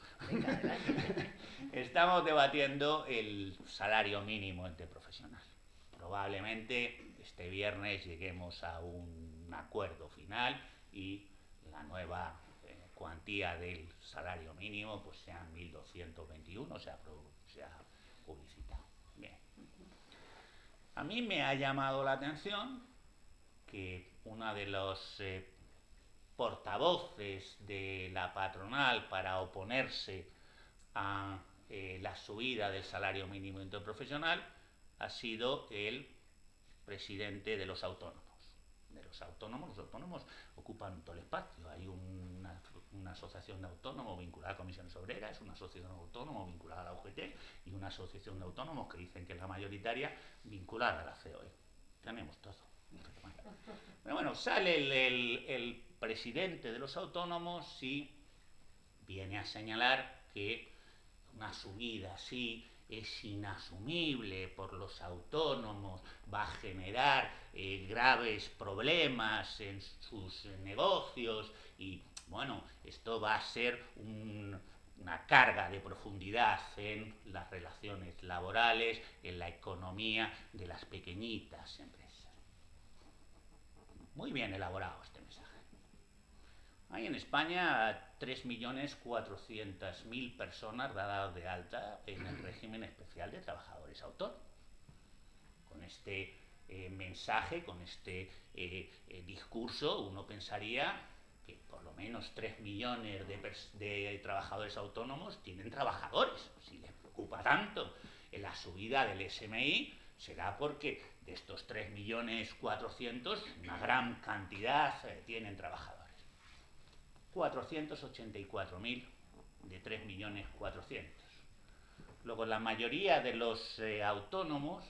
B: Estamos debatiendo el salario mínimo interprofesional. Probablemente este viernes lleguemos a un acuerdo final y la nueva cuantía del salario mínimo pues sean 1.221, se ha publicitado. Bien. A mí me ha llamado la atención que una de los portavoces de la patronal para oponerse a la subida del salario mínimo interprofesional ha sido el presidente de los autónomos. Los autónomos ocupan todo el espacio. Hay una asociación de autónomos vinculada a comisiones obreras, una asociación de autónomos vinculada a la UGT y una asociación de autónomos que dicen que es la mayoritaria vinculada a la COE. Tenemos todo. Pero bueno, sale el presidente de los autónomos y viene a señalar que una subida así es inasumible por los autónomos, va a generar graves problemas en sus negocios y bueno, esto va a ser una carga de profundidad en las relaciones laborales, en la economía de las pequeñitas empresas. Muy bien elaborado este mensaje. Hay en España 3.400.000 personas dadas de alta en el régimen especial de trabajadores autónomos. Con este mensaje, con este discurso, uno pensaría que por lo menos 3 millones de trabajadores autónomos tienen trabajadores. Si les preocupa tanto en la subida del SMI, será porque de estos 3.400.000, una gran cantidad tienen trabajadores. 484.000 de 3.400.000. Luego, la mayoría de los autónomos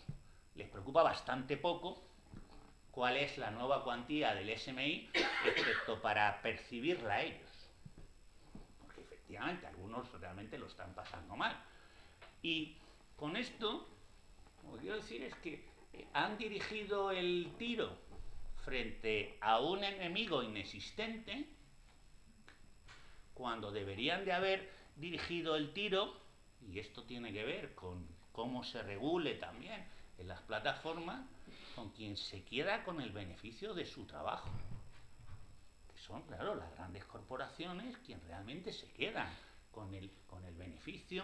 B: les preocupa bastante poco cuál es la nueva cuantía del SMI, excepto para percibirla ellos. Porque efectivamente algunos realmente lo están pasando mal. Y con esto, lo que quiero decir es que han dirigido el tiro frente a un enemigo inexistente cuando deberían de haber dirigido el tiro, y esto tiene que ver con cómo se regule también en las plataformas, con quien se queda con el beneficio de su trabajo, que son, claro, las grandes corporaciones quienes realmente se quedan con el beneficio,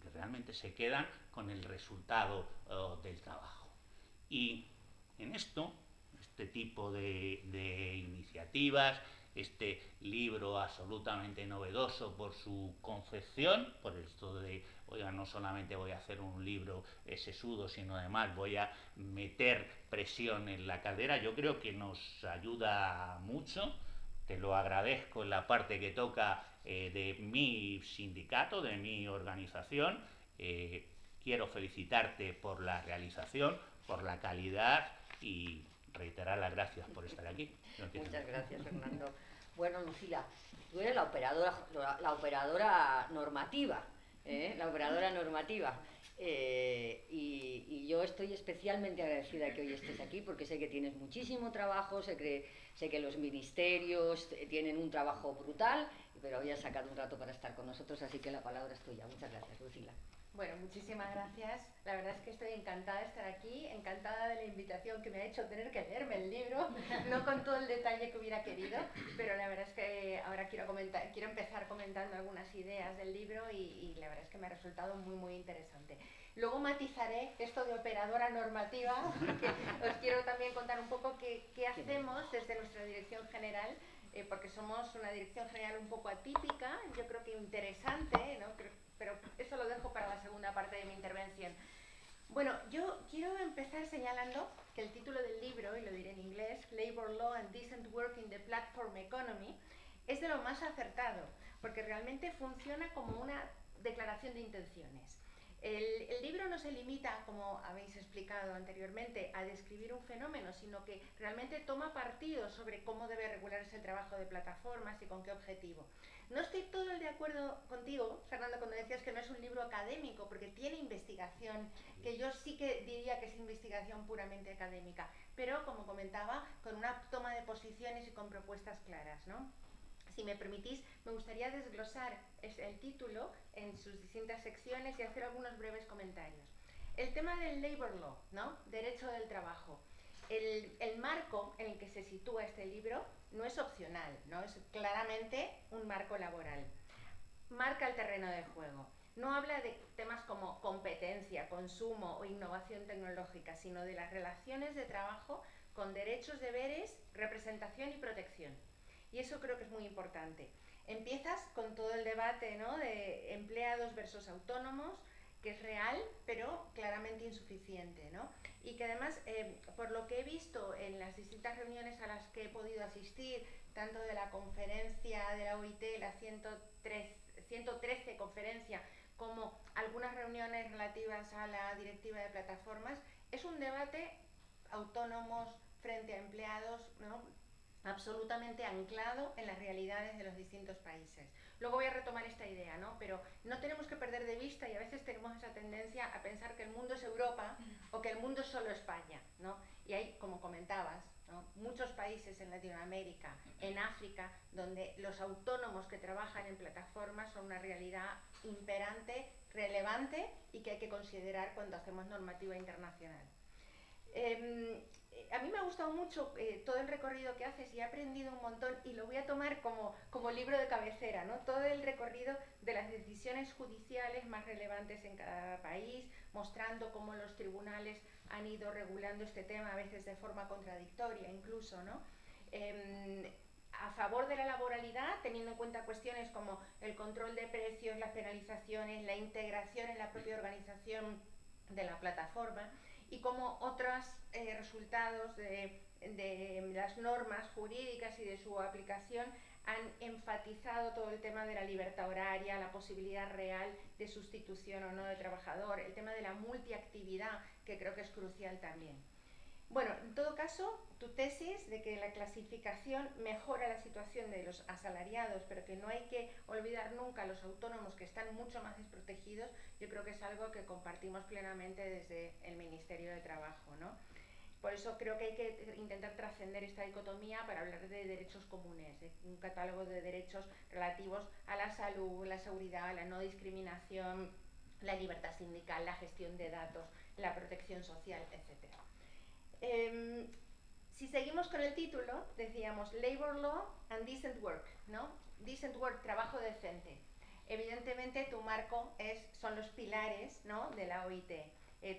B: que realmente se quedan con el resultado del trabajo. Y en esto, este tipo de iniciativas, este libro absolutamente novedoso por su concepción, por esto de, oiga, no solamente voy a hacer un libro sesudo, sino además voy a meter presión en la caldera, yo creo que nos ayuda mucho. Te lo agradezco en la parte que toca de mi sindicato, de mi organización. Quiero felicitarte por la realización, por la calidad y reiterar las gracias por estar aquí.
A: Muchas gracias, Fernando. Bueno, Lucila, tú eres la operadora normativa, la operadora normativa. Y yo estoy especialmente agradecida que hoy estés aquí porque sé que tienes muchísimo trabajo, sé que los ministerios tienen un trabajo brutal, pero hoy has sacado un rato para estar con nosotros, así que la palabra es tuya. Muchas gracias, Lucila.
C: Bueno, muchísimas gracias. La verdad es que estoy encantada de estar aquí, encantada de la invitación que me ha hecho tener que leerme el libro, no con todo el detalle que hubiera querido, pero la verdad es que ahora quiero empezar comentando algunas ideas del libro y la verdad es que me ha resultado muy, muy interesante. Luego matizaré esto de operadora normativa, porque os quiero también contar un poco qué hacemos desde nuestra dirección general, porque somos una dirección general un poco atípica, yo creo que interesante, ¿no? Pero eso lo dejo para la segunda parte de mi intervención. Bueno, yo quiero empezar señalando que el título del libro, y lo diré en inglés, Labor Law and Decent Work in the Platform Economy, es de lo más acertado, porque realmente funciona como una declaración de intenciones. El libro no se limita, como habéis explicado anteriormente, a describir un fenómeno, sino que realmente toma partido sobre cómo debe regularse el trabajo de plataformas y con qué objetivo. No estoy todo de acuerdo contigo, Fernando, cuando decías que no es un libro académico, porque tiene investigación, que yo sí que diría que es investigación puramente académica, pero, como comentaba, con una toma de posiciones y con propuestas claras, ¿no? Si me permitís, me gustaría desglosar el título en sus distintas secciones y hacer algunos breves comentarios. El tema del labor law, ¿no? Derecho del trabajo. El marco en el que se sitúa este libro no es opcional, ¿no? Es claramente un marco laboral. Marca el terreno de juego. No habla de temas como competencia, consumo o innovación tecnológica, sino de las relaciones de trabajo con derechos, deberes, representación y protección. Y eso creo que es muy importante. Empiezas con todo el debate, ¿no?, de empleados versus autónomos, que es real, pero claramente insuficiente, ¿no? Y que además, por lo que he visto en las distintas reuniones a las que he podido asistir, tanto de la conferencia de la OIT, la 113 conferencia, como algunas reuniones relativas a la directiva de plataformas, es un debate autónomos frente a empleados, ¿no?, absolutamente anclado en las realidades de los distintos países. Luego voy a retomar esta idea, ¿no? Pero no tenemos que perder de vista, y a veces tenemos esa tendencia a pensar que el mundo es Europa o que el mundo es solo España, ¿no? Y hay, como comentabas, ¿no?, muchos países en Latinoamérica, en África, donde los autónomos que trabajan en plataformas son una realidad imperante, relevante y que hay que considerar cuando hacemos normativa internacional. A mí me ha gustado mucho todo el recorrido que haces y he aprendido un montón, y lo voy a tomar como libro de cabecera, ¿no? Todo el recorrido de las decisiones judiciales más relevantes en cada país, mostrando cómo los tribunales han ido regulando este tema, a veces de forma contradictoria incluso, ¿no? A favor de la laboralidad, teniendo en cuenta cuestiones como el control de precios, las penalizaciones, la integración en la propia organización de la plataforma, y como otros resultados de las normas jurídicas y de su aplicación han enfatizado todo el tema de la libertad horaria, la posibilidad real de sustitución o no de trabajador, el tema de la multiactividad, que creo que es crucial también. Bueno, en todo caso, tu tesis de que la clasificación mejora la situación de los asalariados, pero que no hay que olvidar nunca a los autónomos que están mucho más desprotegidos, yo creo que es algo que compartimos plenamente desde el Ministerio de Trabajo, ¿no? Por eso creo que hay que intentar trascender esta dicotomía para hablar de derechos comunes, de un catálogo de derechos relativos a la salud, la seguridad, la no discriminación, la libertad sindical, la gestión de datos, la protección social, etc. Si seguimos con el título, decíamos Labor Law and Decent Work, ¿no? Decent Work, trabajo decente. Evidentemente tu marco son los pilares, ¿no?, de la OIT.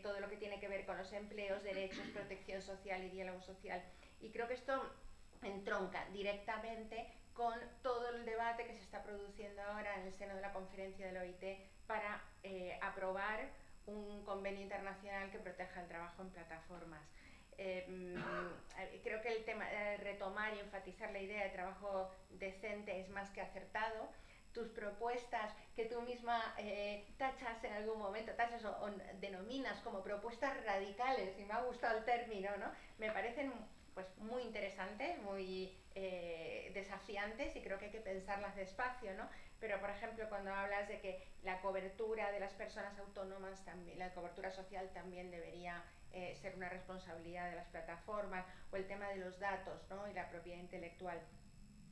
C: Todo lo que tiene que ver con los empleos, derechos, protección social y diálogo social. Y creo que esto entronca directamente con todo el debate que se está produciendo ahora en el seno de la conferencia de la OIT para aprobar un convenio internacional que proteja el trabajo en plataformas. Creo que el tema de retomar y enfatizar la idea de trabajo decente es más que acertado. Tus propuestas que tú misma tachas en algún momento, tachas o denominas como propuestas radicales, y me ha gustado el término, ¿no? Me parecen pues muy interesantes, muy desafiantes, y creo que hay que pensarlas despacio, ¿no? Pero, por ejemplo, cuando hablas de que la cobertura de las personas autónomas, también, la cobertura social también debería ser una responsabilidad de las plataformas, o el tema de los datos, ¿no?, y la propiedad intelectual.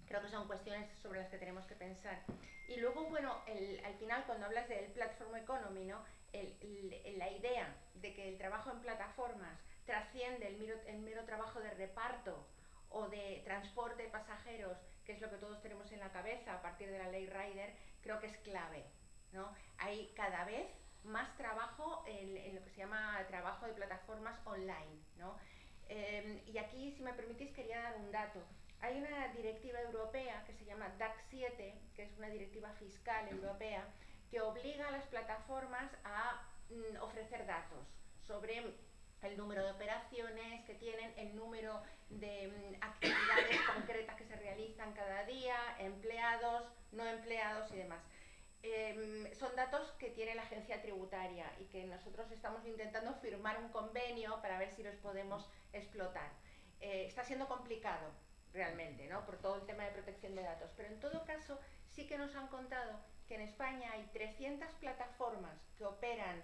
C: Creo que son cuestiones sobre las que tenemos que pensar. Y luego, bueno, al final, cuando hablas del platform economy, ¿no?, la idea de que el trabajo en plataformas trasciende el mero trabajo de reparto o de transporte de pasajeros, que es lo que todos tenemos en la cabeza a partir de la ley Rider, creo que es clave, ¿no? Hay cada vez más trabajo en lo que se llama trabajo de plataformas online, ¿no? Y aquí, si me permitís, quería dar un dato. Hay una directiva europea que se llama DAC 7, que es una directiva fiscal europea, que obliga a las plataformas a ofrecer datos sobre el número de operaciones que tienen, el número de actividades concretas que se realizan cada día, empleados, no empleados y demás. Son datos que tiene la agencia tributaria y que nosotros estamos intentando firmar un convenio para ver si los podemos explotar. Está siendo complicado realmente, ¿no?, por todo el tema de protección de datos, pero en todo caso sí que nos han contado que en España hay 300 plataformas que operan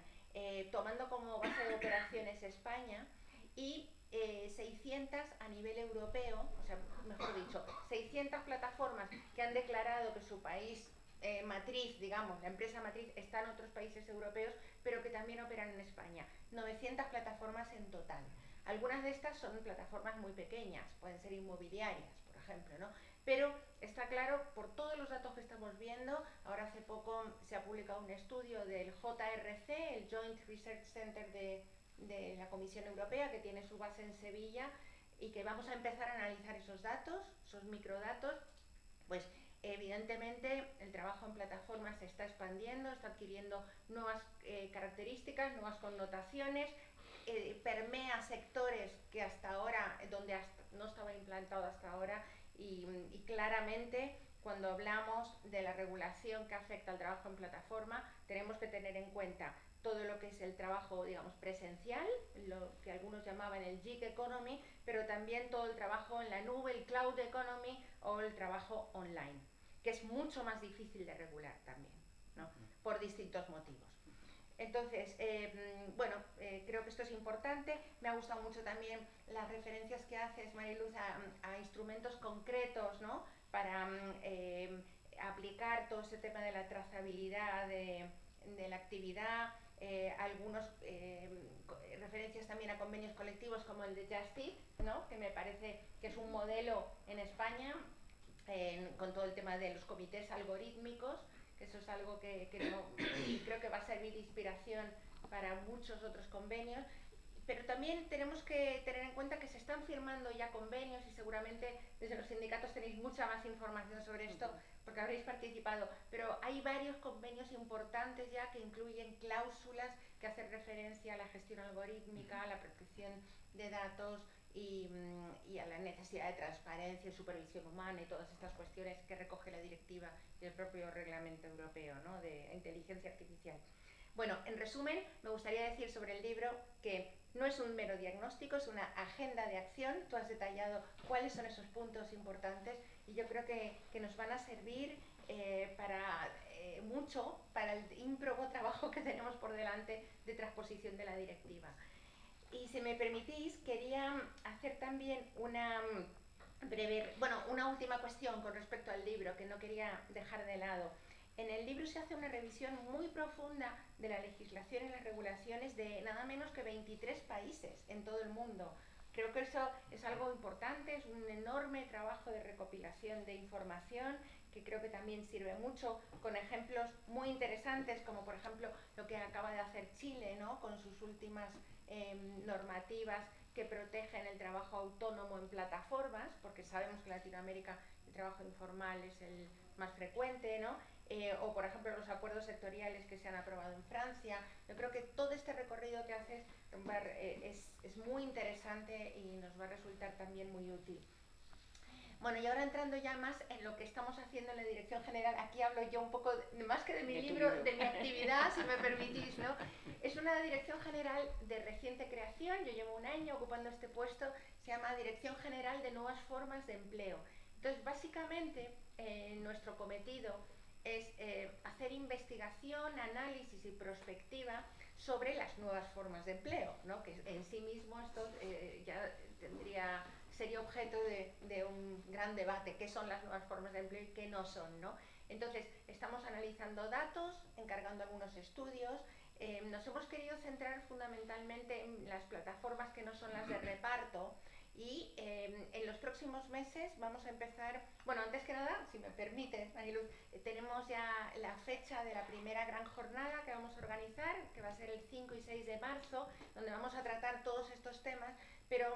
C: tomando como base de operaciones España, y 600 a nivel europeo, o sea, mejor dicho, 600 plataformas que han declarado que su país matriz, digamos, la empresa matriz está en otros países europeos, pero que también operan en España. 900 plataformas en total. Algunas de estas son plataformas muy pequeñas, pueden ser inmobiliarias, por ejemplo, ¿no? Pero está claro, por todos los datos que estamos viendo, ahora hace poco se ha publicado un estudio del JRC, el Joint Research Center de la Comisión Europea, que tiene su base en Sevilla, y que vamos a empezar a analizar esos datos, esos microdatos. Pues evidentemente el trabajo en plataformas se está expandiendo, está adquiriendo nuevas características, nuevas connotaciones, permea sectores que hasta ahora, donde no estaba implantado hasta ahora, y claramente cuando hablamos de la regulación que afecta al trabajo en plataforma, tenemos que tener en cuenta todo lo que es el trabajo, digamos, presencial, lo que algunos llamaban el gig economy, pero también todo el trabajo en la nube, el cloud economy, o el trabajo online, que es mucho más difícil de regular también, ¿no?, por distintos motivos. Entonces, creo que esto es importante. Me ha gustado mucho también las referencias que haces, Mariluz, a instrumentos concretos, ¿no?, para aplicar todo ese tema de la trazabilidad de la actividad, algunas referencias también a convenios colectivos como el de Just Eat, ¿no?, que me parece que es un modelo en España, con todo el tema de los comités algorítmicos, que eso es algo que creo que va a servir de inspiración para muchos otros convenios. Pero también tenemos que tener en cuenta que se están firmando ya convenios, y seguramente desde los sindicatos tenéis mucha más información sobre esto porque habréis participado, pero hay varios convenios importantes ya que incluyen cláusulas que hacen referencia a la gestión algorítmica, a la protección de datos y a la necesidad de transparencia y supervisión humana y todas estas cuestiones que recoge la directiva y el propio reglamento europeo, ¿no?, de inteligencia artificial. Bueno, en resumen, me gustaría decir sobre el libro que no es un mero diagnóstico, es una agenda de acción. Tú has detallado cuáles son esos puntos importantes y yo creo que nos van a servir para mucho para el ímprobo trabajo que tenemos por delante de transposición de la directiva. Y si me permitís, quería hacer también una una última cuestión con respecto al libro que no quería dejar de lado. En el libro se hace una revisión muy profunda de la legislación y las regulaciones de nada menos que 23 países en todo el mundo. Creo que eso es algo importante, es un enorme trabajo de recopilación de información que creo que también sirve mucho, con ejemplos muy interesantes, como por ejemplo lo que acaba de hacer Chile, ¿no?, con sus últimas normativas que protegen el trabajo autónomo en plataformas, porque sabemos que en Latinoamérica el trabajo informal es el más frecuente, ¿no? O por ejemplo los acuerdos sectoriales que se han aprobado en Francia. Yo creo que todo este recorrido que haces es muy interesante y nos va a resultar también muy útil. Bueno, y ahora entrando ya más en lo que estamos haciendo en la Dirección General, aquí hablo yo un poco, más que de mi libro, de mi actividad, si me permitís, ¿no? Es una Dirección General de reciente creación, yo llevo un año ocupando este puesto, se llama Dirección General de Nuevas Formas de Empleo. Entonces, básicamente, nuestro cometido es hacer investigación, análisis y prospectiva sobre las nuevas formas de empleo, ¿no?, que en sí mismo esto ya sería objeto de un gran debate, qué son las nuevas formas de empleo y qué no son, ¿no? Entonces, estamos analizando datos, encargando algunos estudios, nos hemos querido centrar fundamentalmente en las plataformas que no son las de reparto y en los próximos meses vamos a empezar, bueno, antes que nada, si me permite, Mariluz, tenemos ya la fecha de la primera gran jornada que vamos a organizar, que va a ser el 5 y 6 de marzo, donde vamos a tratar todos estos temas, pero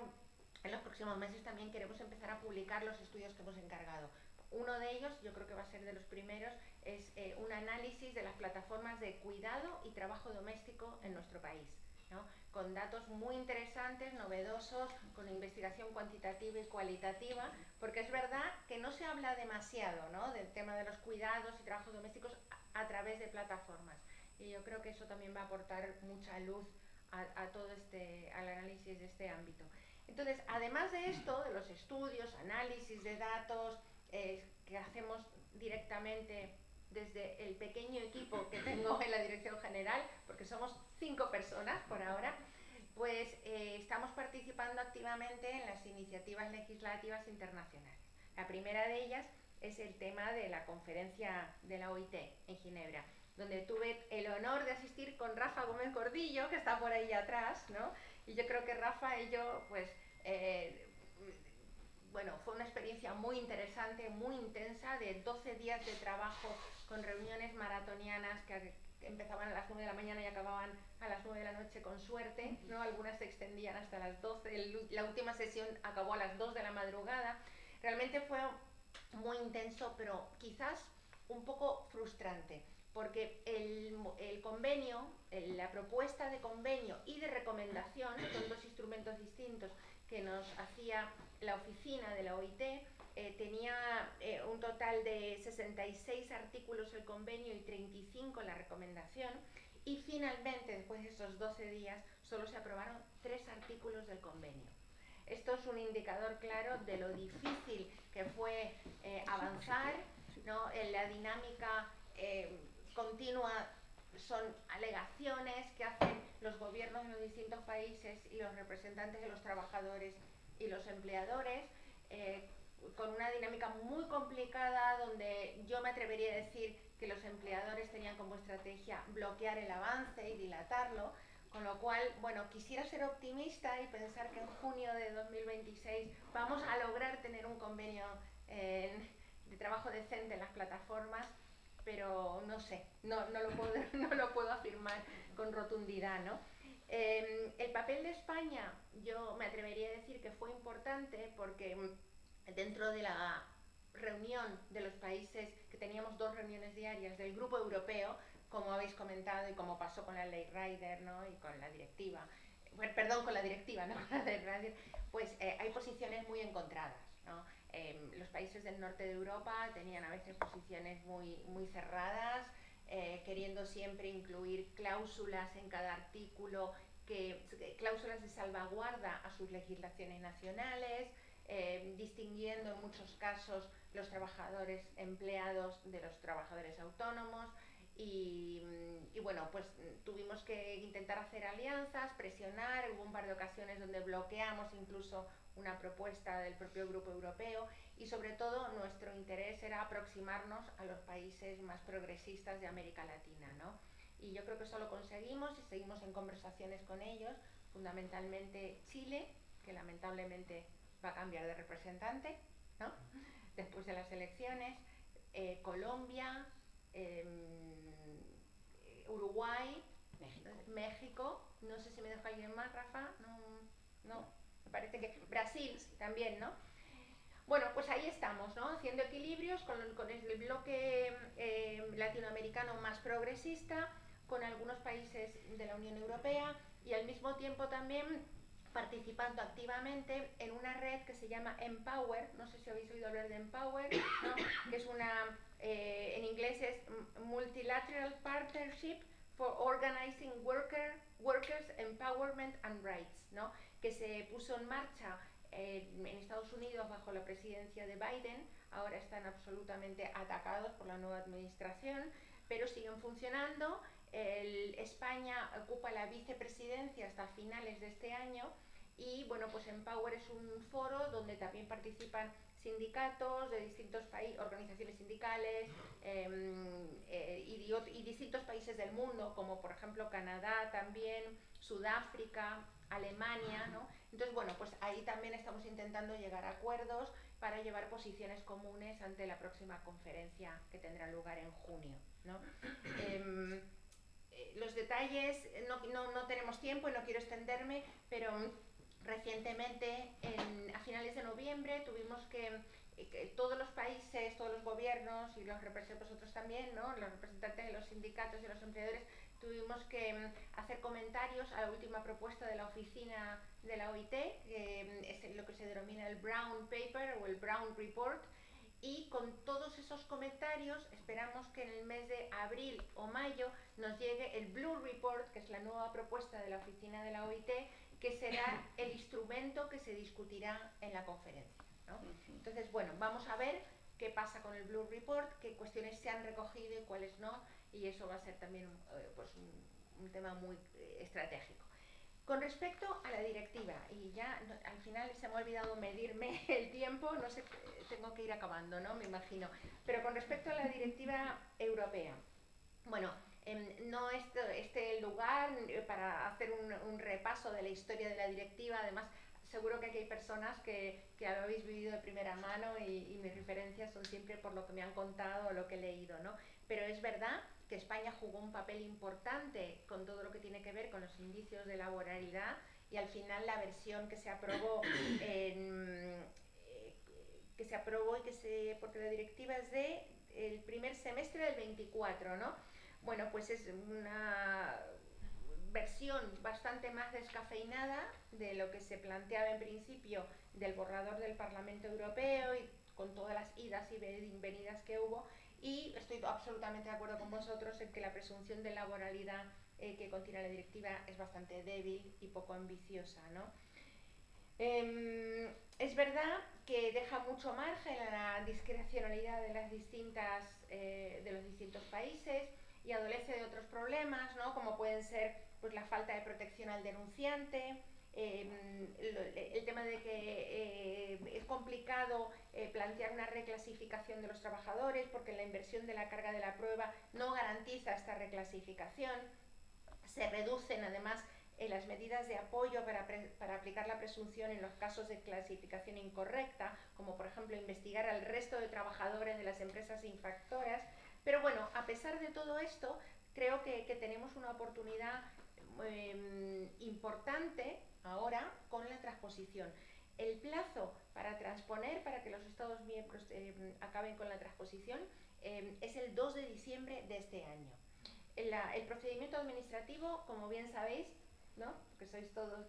C: en los próximos meses también queremos empezar a publicar los estudios que hemos encargado. Uno de ellos, yo creo que va a ser de los primeros, es un análisis de las plataformas de cuidado y trabajo doméstico en nuestro país, ¿no?, con datos muy interesantes, novedosos, con investigación cuantitativa y cualitativa, porque es verdad que no se habla demasiado, ¿no?, del tema de los cuidados y trabajos domésticos a través de plataformas. Y yo creo que eso también va a aportar mucha luz a todo al análisis de este ámbito. Entonces, además de esto, de los estudios, análisis de datos que hacemos directamente desde el pequeño equipo que tengo en la Dirección General, porque somos 5 personas por ahora, pues estamos participando activamente en las iniciativas legislativas internacionales. La primera de ellas es el tema de la conferencia de la OIT en Ginebra, donde tuve el honor de asistir con Rafa Gómez Gordillo, que está por ahí atrás, ¿no? Y yo creo que Rafa y yo, pues, bueno, fue una experiencia muy interesante, muy intensa, de 12 días de trabajo con reuniones maratonianas que empezaban a las 9 de la mañana y acababan a las 9 de la noche con suerte, ¿no? Algunas se extendían hasta las 12, la última sesión acabó a las 2 de la madrugada. Realmente fue muy intenso, pero quizás un poco frustrante, porque el convenio, la propuesta de convenio y de recomendación, son dos instrumentos distintos que nos hacía la oficina de la OIT, tenía un total de 66 artículos el convenio y 35 la recomendación, y finalmente, después de esos 12 días, solo se aprobaron 3 artículos del convenio. Esto es un indicador claro de lo difícil que fue avanzar, ¿no?, en la dinámica continua. Son alegaciones que hacen los gobiernos de los distintos países y los representantes de los trabajadores y los empleadores, con una dinámica muy complicada, donde yo me atrevería a decir que los empleadores tenían como estrategia bloquear el avance y dilatarlo, con lo cual, bueno, quisiera ser optimista y pensar que en junio de 2026 vamos a lograr tener un convenio de trabajo decente en las plataformas, pero no sé, no lo puedo afirmar con rotundidad, ¿no? El papel de España, yo me atrevería a decir que fue importante, porque dentro de la reunión de los países, que teníamos 2 reuniones diarias del Grupo Europeo, como habéis comentado y como pasó con la Ley Rider, ¿no?, y con la directiva, perdón, con la directiva, ¿no? Pues hay posiciones muy encontradas, ¿no? Los países del norte de Europa tenían a veces posiciones muy cerradas, queriendo siempre incluir cláusulas en cada artículo, cláusulas de salvaguarda a sus legislaciones nacionales, distinguiendo en muchos casos los trabajadores empleados de los trabajadores autónomos. Y bueno, pues tuvimos que intentar hacer alianzas, presionar, hubo un par de ocasiones donde bloqueamos incluso una propuesta del propio Grupo Europeo, y sobre todo nuestro interés era aproximarnos a los países más progresistas de América Latina, ¿no? Y yo creo que eso lo conseguimos y seguimos en conversaciones con ellos, fundamentalmente Chile, que lamentablemente va a cambiar de representante, ¿no? Después de las elecciones, Colombia, Uruguay, México, no sé si me deja alguien más, Rafa, no, me parece que Brasil también, ¿no? Bueno, pues ahí estamos, ¿no? Haciendo equilibrios con el bloque latinoamericano más progresista, con algunos países de la Unión Europea, y al mismo tiempo también participando activamente en una red que se llama Empower. No sé si habéis oído hablar de Empower, ¿no? Que es en inglés es Multilateral Partnership for Organizing Workers Empowerment and Rights, ¿no? Que se puso en marcha en Estados Unidos bajo la presidencia de Biden. Ahora están absolutamente atacados por la nueva administración, pero siguen funcionando. España ocupa la vicepresidencia hasta finales de este año, y bueno, pues Empower es un foro donde también participan sindicatos de distintos países, organizaciones sindicales y distintos países del mundo, como por ejemplo Canadá también, Sudáfrica, Alemania, ¿no? Entonces, bueno, pues ahí también estamos intentando llegar a acuerdos para llevar posiciones comunes ante la próxima conferencia que tendrá lugar en junio, ¿no? Los detalles, no tenemos tiempo y no quiero extenderme, pero recientemente, a finales de noviembre, tuvimos que todos los países, todos los gobiernos y vosotros también, ¿no? Los representantes de los sindicatos y de los empleadores, tuvimos que hacer comentarios a la última propuesta de la oficina de la OIT, que es lo que se denomina el Brown Paper o el Brown Report. Y con todos esos comentarios esperamos que en el mes de abril o mayo nos llegue el Blue Report, que es la nueva propuesta de la oficina de la OIT, que será el instrumento que se discutirá en la conferencia, ¿no? Entonces, bueno, vamos a ver qué pasa con el Blue Report, qué cuestiones se han recogido y cuáles no, y eso va a ser también pues un tema muy estratégico. Con respecto a la directiva, y ya al final se me ha olvidado medirme el tiempo, no sé, tengo que ir acabando, ¿no? Me imagino. Pero con respecto a la directiva europea, bueno, no es este lugar para hacer un repaso de la historia de la directiva. Además, seguro que aquí hay personas que lo habéis vivido de primera mano, y mis referencias son siempre por lo que me han contado o lo que he leído, ¿no? Pero es verdad que España jugó un papel importante con todo lo que tiene que ver con los indicios de laboralidad, y al final la versión que se aprobó porque la directiva es el primer semestre del 24, ¿no? Bueno, pues es una versión bastante más descafeinada de lo que se planteaba en principio del borrador del Parlamento Europeo, y con todas las idas y venidas que hubo. Y estoy absolutamente de acuerdo con vosotros en que la presunción de laboralidad que contiene la directiva es bastante débil y poco ambiciosa, ¿no? Es verdad que deja mucho margen a la discrecionalidad de los distintos países, y adolece de otros problemas, ¿no? Como pueden ser pues la falta de protección al denunciante, el tema de que es complicado plantear una reclasificación de los trabajadores, porque la inversión de la carga de la prueba no garantiza esta reclasificación. Se reducen además las medidas de apoyo para aplicar la presunción en los casos de clasificación incorrecta, como por ejemplo investigar al resto de trabajadores de las empresas infractoras. Pero bueno, a pesar de todo esto, creo que tenemos una oportunidad importante ahora con la transposición. El plazo para transponer, para que los Estados miembros acaben con la transposición, es el 2 de diciembre de este año. El procedimiento administrativo, como bien sabéis, ¿no? Porque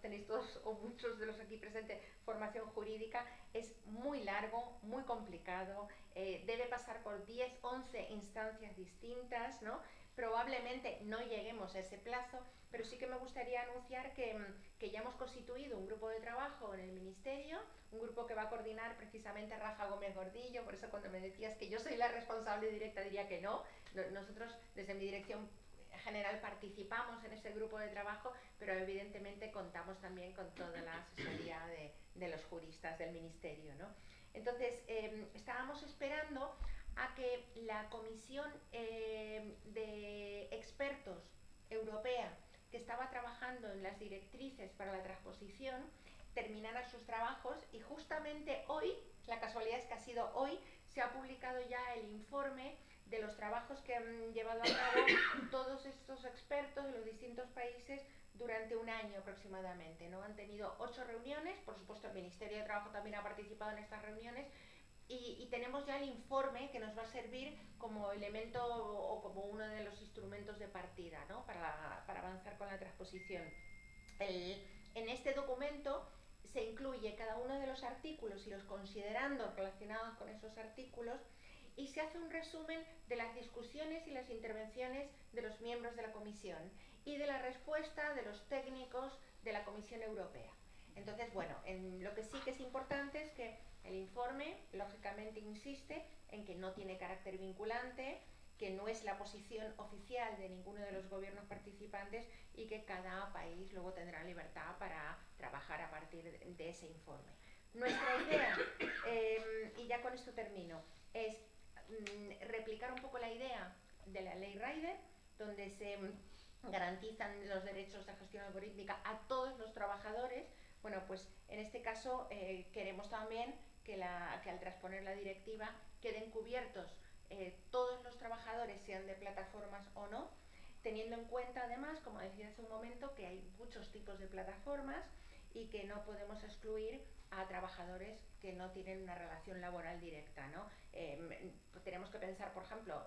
C: tenéis todos o muchos de los aquí presentes formación jurídica, es muy largo, muy complicado, debe pasar por 10, 11 instancias distintas, ¿no? Probablemente no lleguemos a ese plazo, pero sí que me gustaría anunciar que ya hemos constituido un grupo de trabajo en el Ministerio, un grupo que va a coordinar precisamente Rafa Gómez Gordillo, por eso cuando me decías que yo soy la responsable directa diría que no. Nosotros desde mi dirección general participamos en ese grupo de trabajo, pero evidentemente contamos también con toda la asesoría de los juristas del Ministerio, ¿no? Entonces, estábamos esperando a que la comisión de expertos europea que estaba trabajando en las directrices para la transposición terminara sus trabajos, y justamente hoy, la casualidad es que ha sido hoy, se ha publicado ya el informe de los trabajos que han llevado a cabo todos estos expertos de los distintos países durante un año aproximadamente, ¿no? Han tenido 8 reuniones, por supuesto el Ministerio de Trabajo también ha participado en estas reuniones, y tenemos ya el informe que nos va a servir como elemento o como uno de los instrumentos de partida, ¿no? para avanzar con la transposición. En este documento se incluye cada uno de los artículos y los considerandos relacionados con esos artículos, y se hace un resumen de las discusiones y las intervenciones de los miembros de la Comisión y de la respuesta de los técnicos de la Comisión Europea. Entonces, bueno, lo que sí que es importante es que el informe, lógicamente, insiste en que no tiene carácter vinculante, que no es la posición oficial de ninguno de los gobiernos participantes, y que cada país luego tendrá libertad para trabajar a partir de ese informe. Nuestra idea, y ya con esto termino, es replicar un poco la idea de la ley Rider, donde se garantizan los derechos de gestión algorítmica a todos los trabajadores. Bueno, pues en este caso queremos también que al transponer la directiva queden cubiertos todos los trabajadores, sean de plataformas o no, teniendo en cuenta además, como decía hace un momento, que hay muchos tipos de plataformas y que no podemos excluir a trabajadores que no tienen una relación laboral directa, ¿no? Tenemos que pensar, por ejemplo,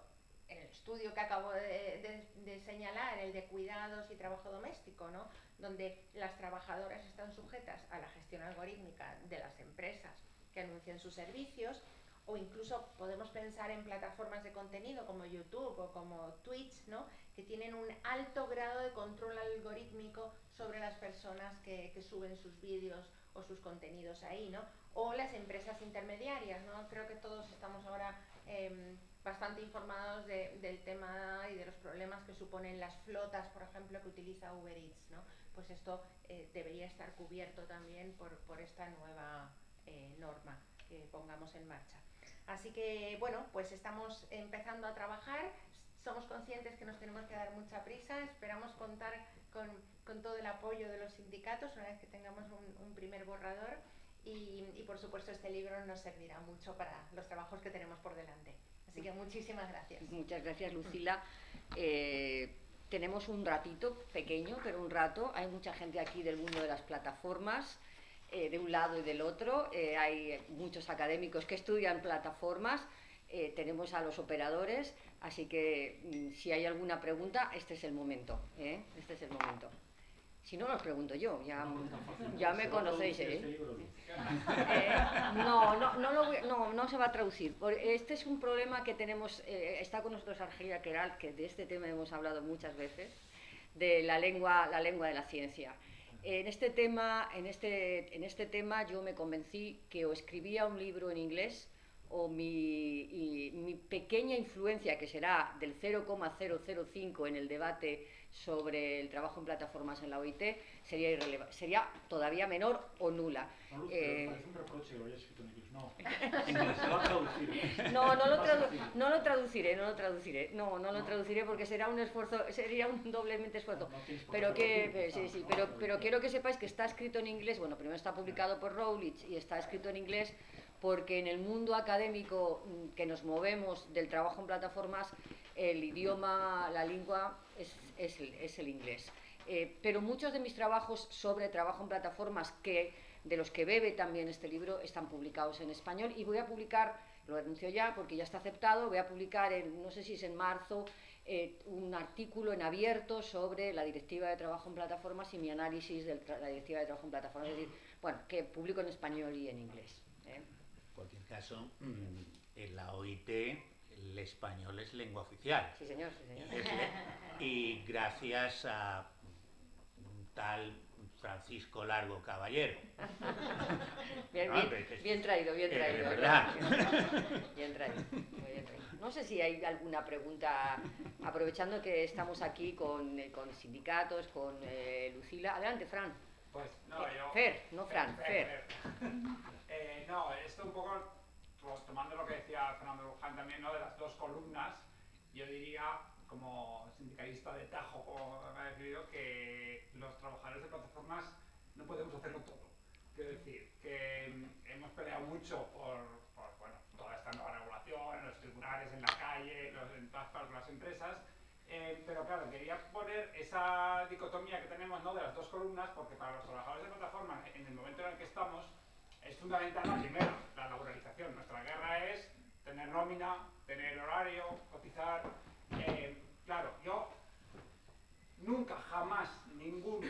C: en el estudio que acabo de señalar, el de cuidados y trabajo doméstico, ¿no? Donde las trabajadoras están sujetas a la gestión algorítmica de las empresas que anuncian sus servicios, o incluso podemos pensar en plataformas de contenido como YouTube o como Twitch, ¿no? Que tienen un alto grado de control algorítmico sobre las personas que suben sus vídeos o sus contenidos ahí, ¿no? O las empresas intermediarias, ¿no? Creo que todos estamos ahora bastante informados del tema y de los problemas que suponen las flotas, por ejemplo, que utiliza Uber Eats, ¿no? Pues esto debería estar cubierto también por esta nueva norma que pongamos en marcha. Así que, bueno, pues estamos empezando a trabajar, somos conscientes que nos tenemos que dar mucha prisa, esperamos contar con todo el apoyo de los sindicatos una vez que tengamos un primer borrador, y por supuesto este libro nos servirá mucho para los trabajos que tenemos por delante. Así que muchísimas gracias.
A: Muchas gracias, Lucila. Tenemos un ratito, pequeño, pero un rato. Hay mucha gente aquí del mundo de las plataformas, de un lado y del otro. Hay muchos académicos que estudian plataformas. Tenemos a los operadores, así que si hay alguna pregunta, este es el momento. Este es el momento. Si no, los pregunto yo, ya me conocéis. No se va a traducir. Este es un problema que tenemos, está con nosotros Argelia Queralt, que de este tema hemos hablado muchas veces, de la lengua de la ciencia. En este tema yo me convencí que o escribía un libro en inglés, o mi pequeña influencia, que será del 0,005 en el debate sobre el trabajo en plataformas en la OIT, sería todavía menor o nula.
D: No, Luz, pero parece un reproche que lo hayas escrito en inglés. No, se va a traducir.
A: No lo traduciré porque será un esfuerzo, sería un doblemente esfuerzo. Pero quiero que sepáis que está escrito en inglés. Bueno, primero está publicado por Routledge y está escrito en inglés porque en el mundo académico que nos movemos del trabajo en plataformas, el idioma, la lengua es el inglés. Pero muchos de mis trabajos sobre trabajo en plataformas, de los que bebe también este libro, están publicados en español, y voy a publicar lo anuncio ya porque ya está aceptado, voy a publicar, no sé si es en marzo, un artículo en abierto sobre la Directiva de Trabajo en Plataformas y mi análisis de la Directiva de Trabajo en Plataformas, es decir, bueno, que publico en español y en inglés.
B: En cualquier caso, en la OIT el español es lengua oficial.
A: Sí, señor, sí, señor.
B: Y gracias a un tal Francisco Largo Caballero.
A: Bien traído, bien traído.
B: ¿Verdad?
A: Bien traído, muy bien traído. No sé si hay alguna pregunta, aprovechando que estamos aquí con sindicatos, con Lucila. Adelante, Fran.
E: Pues no, yo...
A: Fer, no Fran, Fer.
E: No, esto un poco, pues, tomando lo que decía Fernando Luján también, ¿no? De las dos columnas, yo diría, como sindicalista de Tajo, como me ha definido, que los trabajadores de plataformas no podemos hacerlo todo. Quiero decir, que hemos peleado mucho por bueno, toda esta nueva regulación, en los tribunales, en la calle, en todas partes de las empresas, pero claro, quería poner esa dicotomía que tenemos, ¿no? De las dos columnas, porque para los trabajadores de plataforma, en el momento en el que estamos, es fundamental la primera, la laboralización. Nuestra guerra es tener nómina, tener horario, cotizar. Claro, yo nunca jamás ningún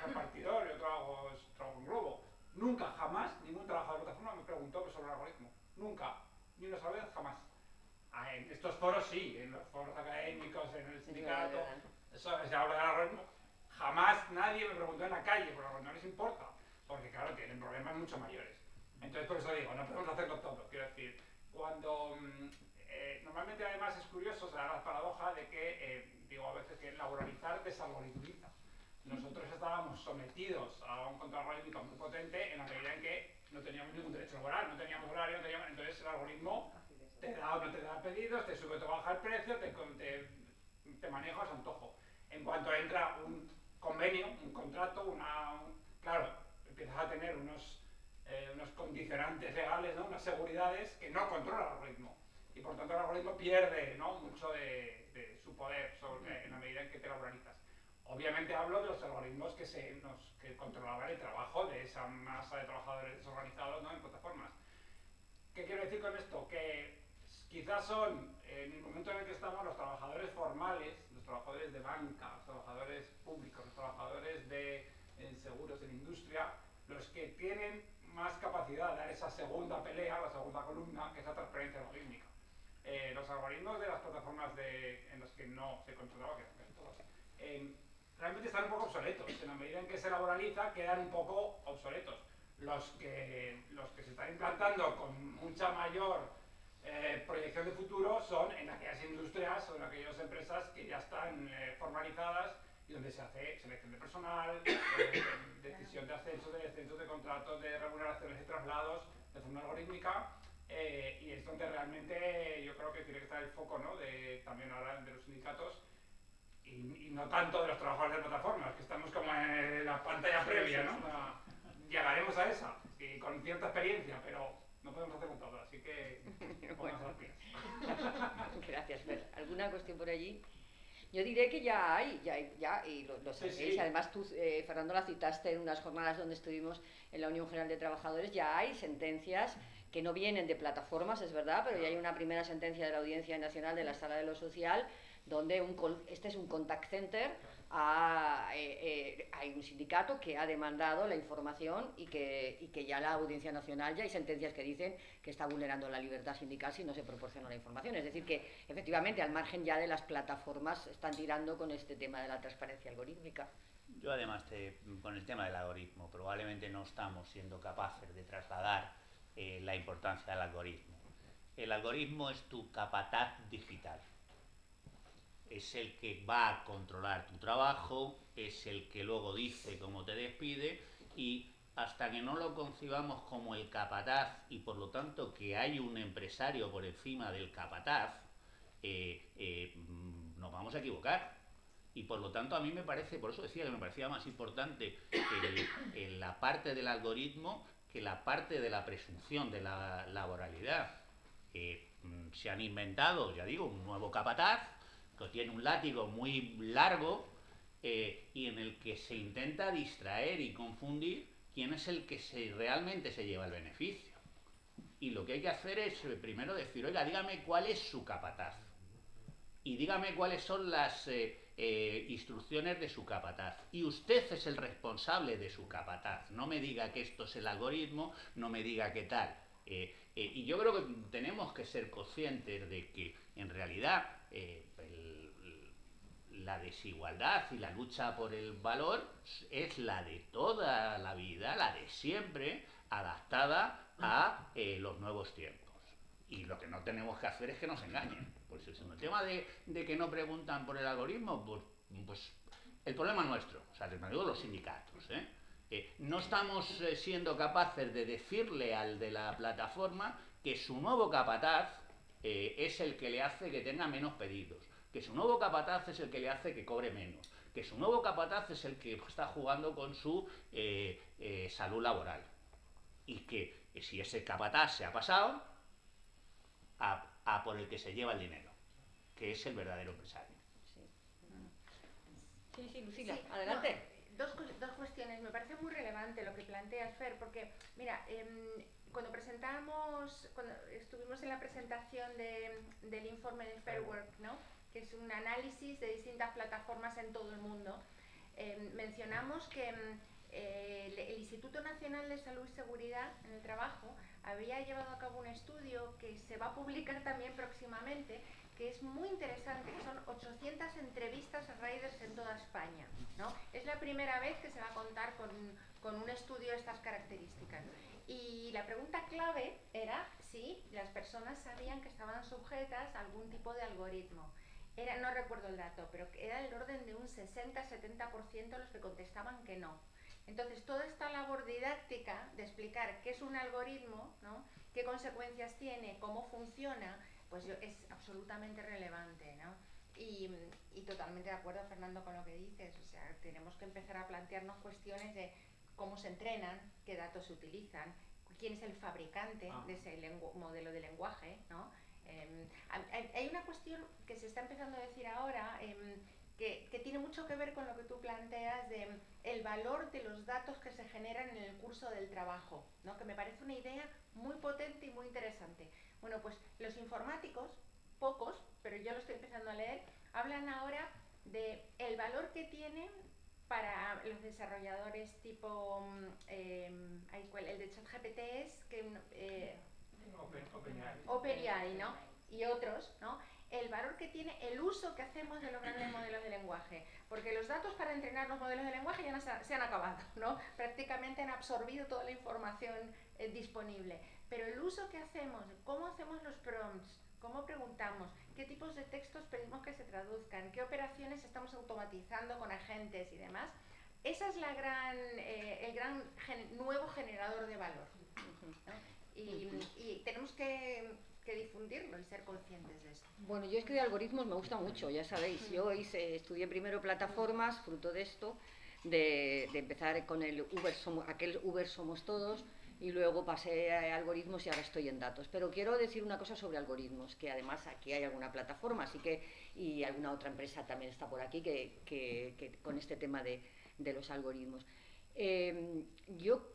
E: repartidor, yo trabajo en Globo, nunca jamás ningún trabajador de plataforma me preguntó sobre el algoritmo. Nunca, ni una sola vez, jamás. En estos foros sí, en los foros académicos, en el sindicato, eso se habla del algoritmo. Jamás nadie me preguntó en la calle, porque no les importa, porque claro, tienen problemas mucho mayores. Entonces por eso digo, no podemos hacerlo todo. Quiero decir, cuando normalmente además es curioso, se da la paradoja de que, digo a veces que laboralizar desalgoritmiza. Nosotros estábamos sometidos a un control algorítmico muy potente en la medida en que no teníamos ningún derecho laboral, no teníamos horario, entonces el algoritmo te da o no te da pedidos, te sube o te baja el precio, te maneja a su antojo. En cuanto entra un convenio, un contrato, claro, empiezas a tener unos condicionantes legales, ¿no? Unas seguridades que no controla el algoritmo. Y por tanto el algoritmo pierde, ¿no? Mucho de su poder en la medida en que te laboralizas. Obviamente hablo de los algoritmos que controlaban el trabajo de esa masa de trabajadores desorganizados, ¿no? En plataformas. ¿Qué quiero decir con esto? Que quizás son, en el momento en el que estamos, los trabajadores formales, los trabajadores de banca, los trabajadores públicos, los trabajadores en seguros, en industria, los que tienen más capacidad de dar esa segunda pelea, la segunda columna, que es la transparencia algorítmica. Los algoritmos de las plataformas en las que no se controlaba, que eran todas, realmente están un poco obsoletos. En la medida en que se laboraliza, quedan un poco obsoletos. Los que se están implantando con mucha mayor proyección de futuro son en aquellas industrias o en aquellas empresas que ya están formalizadas y donde se hace selección de personal, decisión de ascenso, de descenso, de contratos, de remuneraciones y traslados de forma algorítmica, y es donde realmente yo creo que tiene que estar el foco, ¿no? También ahora de los sindicatos y no tanto de los trabajadores de plataformas, que estamos como en la pantalla previa, ¿no? Llegaremos a esa, y con cierta experiencia, pero no podemos hacerlo todo, así que
A: Bueno.
E: las pilas.
A: Gracias, Fer. ¿Alguna cuestión por allí? Yo diré que ya hay, y lo sabéis.
E: Sí.
A: Además tú, Fernando, la citaste en unas jornadas donde estuvimos en la Unión General de Trabajadores, ya hay sentencias que no vienen de plataformas, es verdad, pero ya hay una primera sentencia de la Audiencia Nacional de la Sala de lo Social, donde este es un contact center, hay un sindicato que ha demandado la información y que ya la Audiencia Nacional, ya hay sentencias que dicen que está vulnerando la libertad sindical si no se proporciona la información. Es decir, que efectivamente al margen ya de las plataformas están tirando con este tema de la transparencia algorítmica.
B: Yo además, con el tema del algoritmo, probablemente no estamos siendo capaces de trasladar la importancia del algoritmo. El algoritmo es tu capataz digital. Es el que va a controlar tu trabajo, es el que luego dice cómo te despide, y hasta que no lo concibamos como el capataz y por lo tanto que hay un empresario por encima del capataz, nos vamos a equivocar. Y por lo tanto a mí me parece, por eso decía que me parecía más importante la parte del algoritmo que la parte de la presunción de la laboralidad. Se han inventado, ya digo, un nuevo capataz que tiene un látigo muy largo y en el que se intenta distraer y confundir quién es el que realmente se lleva el beneficio. Y lo que hay que hacer es primero decir, oiga, dígame cuál es su capataz. Y dígame cuáles son las instrucciones de su capataz. Y usted es el responsable de su capataz. No me diga que esto es el algoritmo, no me diga qué tal. Y yo creo que tenemos que ser conscientes de que en realidad la desigualdad y la lucha por el valor es la de toda la vida, la de siempre, adaptada a los nuevos tiempos. Y lo que no tenemos que hacer es que nos engañen. Pues es el tema de que no preguntan por el algoritmo, pues el problema es nuestro, o sea, les digo los sindicatos, no estamos siendo capaces de decirle al de la plataforma que su nuevo capataz es el que le hace que tenga menos pedidos, que su nuevo capataz es el que le hace que cobre menos, que su nuevo capataz es el que está jugando con su salud laboral. Y que si ese capataz se ha pasado, a por el que se lleva el dinero, que es el verdadero empresario.
A: Sí, Lucila,
C: Sí,
A: adelante.
C: No, dos cuestiones. Me parece muy relevante lo que planteas, Fer, porque, mira, cuando estuvimos en la presentación del informe de Fair Work, ¿no?, que es un análisis de distintas plataformas en todo el mundo, mencionamos que el Instituto Nacional de Salud y Seguridad en el Trabajo había llevado a cabo un estudio que se va a publicar también próximamente, que es muy interesante, que son 800 entrevistas a riders en toda España, ¿no? Es la primera vez que se va a contar con un estudio de estas características. Y la pregunta clave era si las personas sabían que estaban sujetas a algún tipo de algoritmo. No recuerdo el dato, pero era del orden de un 60-70% los que contestaban que no. Entonces, toda esta labor didáctica de explicar qué es un algoritmo, ¿no?, qué consecuencias tiene, cómo funciona, pues es absolutamente relevante, ¿no? Y totalmente de acuerdo, Fernando, con lo que dices. O sea, tenemos que empezar a plantearnos cuestiones de cómo se entrenan, qué datos se utilizan, quién es el fabricante de ese modelo de lenguaje, ¿no? Hay una cuestión que se está empezando a decir ahora, que tiene mucho que ver con lo que tú planteas de el valor de los datos que se generan en el curso del trabajo, ¿no?, que me parece una idea muy potente y muy interesante. Bueno, pues los informáticos, pocos, pero yo lo estoy empezando a leer, hablan ahora de el valor que tienen para los desarrolladores tipo el de ChatGPT es que OpenAI, ¿no?, y otros, ¿no?, el valor que tiene el uso que hacemos de los grandes modelos de lenguaje, porque los datos para entrenar los modelos de lenguaje ya no se han acabado, ¿no?, prácticamente han absorbido toda la información disponible, pero el uso que hacemos, cómo hacemos los prompts, cómo preguntamos, qué tipos de textos pedimos que se traduzcan, qué operaciones estamos automatizando con agentes y demás, esa es el gran nuevo generador de valor, ¿no? Y tenemos que difundirlo y ser conscientes de esto.
A: Bueno, yo es que de algoritmos me gusta mucho, ya sabéis. Yo estudié primero plataformas, fruto de esto, de empezar con aquel Uber Somos Todos, y luego pasé a algoritmos y ahora estoy en datos. Pero quiero decir una cosa sobre algoritmos, que además aquí hay alguna plataforma, y alguna otra empresa también está por aquí que con este tema de los algoritmos. Yo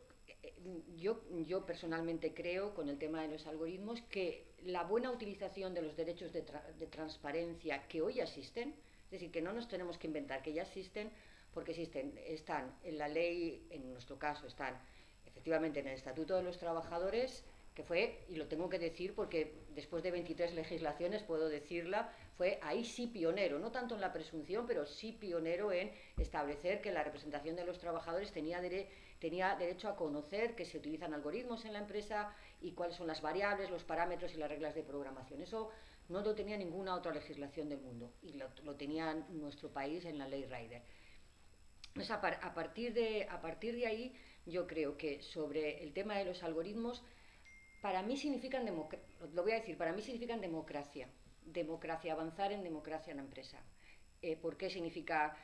A: personalmente creo, con el tema de los algoritmos, que la buena utilización de los derechos de transparencia que hoy existen, es decir, que no nos tenemos que inventar, que ya existen, porque están en la ley, en nuestro caso están efectivamente en el Estatuto de los Trabajadores, que fue, y lo tengo que decir porque después de 23 legislaciones puedo decirla, fue ahí sí pionero, no tanto en la presunción, pero sí pionero en establecer que la representación de los trabajadores tenía derecho a conocer que se utilizan algoritmos en la empresa y cuáles son las variables, los parámetros y las reglas de programación. Eso no lo tenía ninguna otra legislación del mundo y lo tenía nuestro país en la ley Rider. Entonces, a partir de ahí, yo creo que sobre el tema de los algoritmos, para mí significan democracia, avanzar en democracia en la empresa. ¿Por qué significa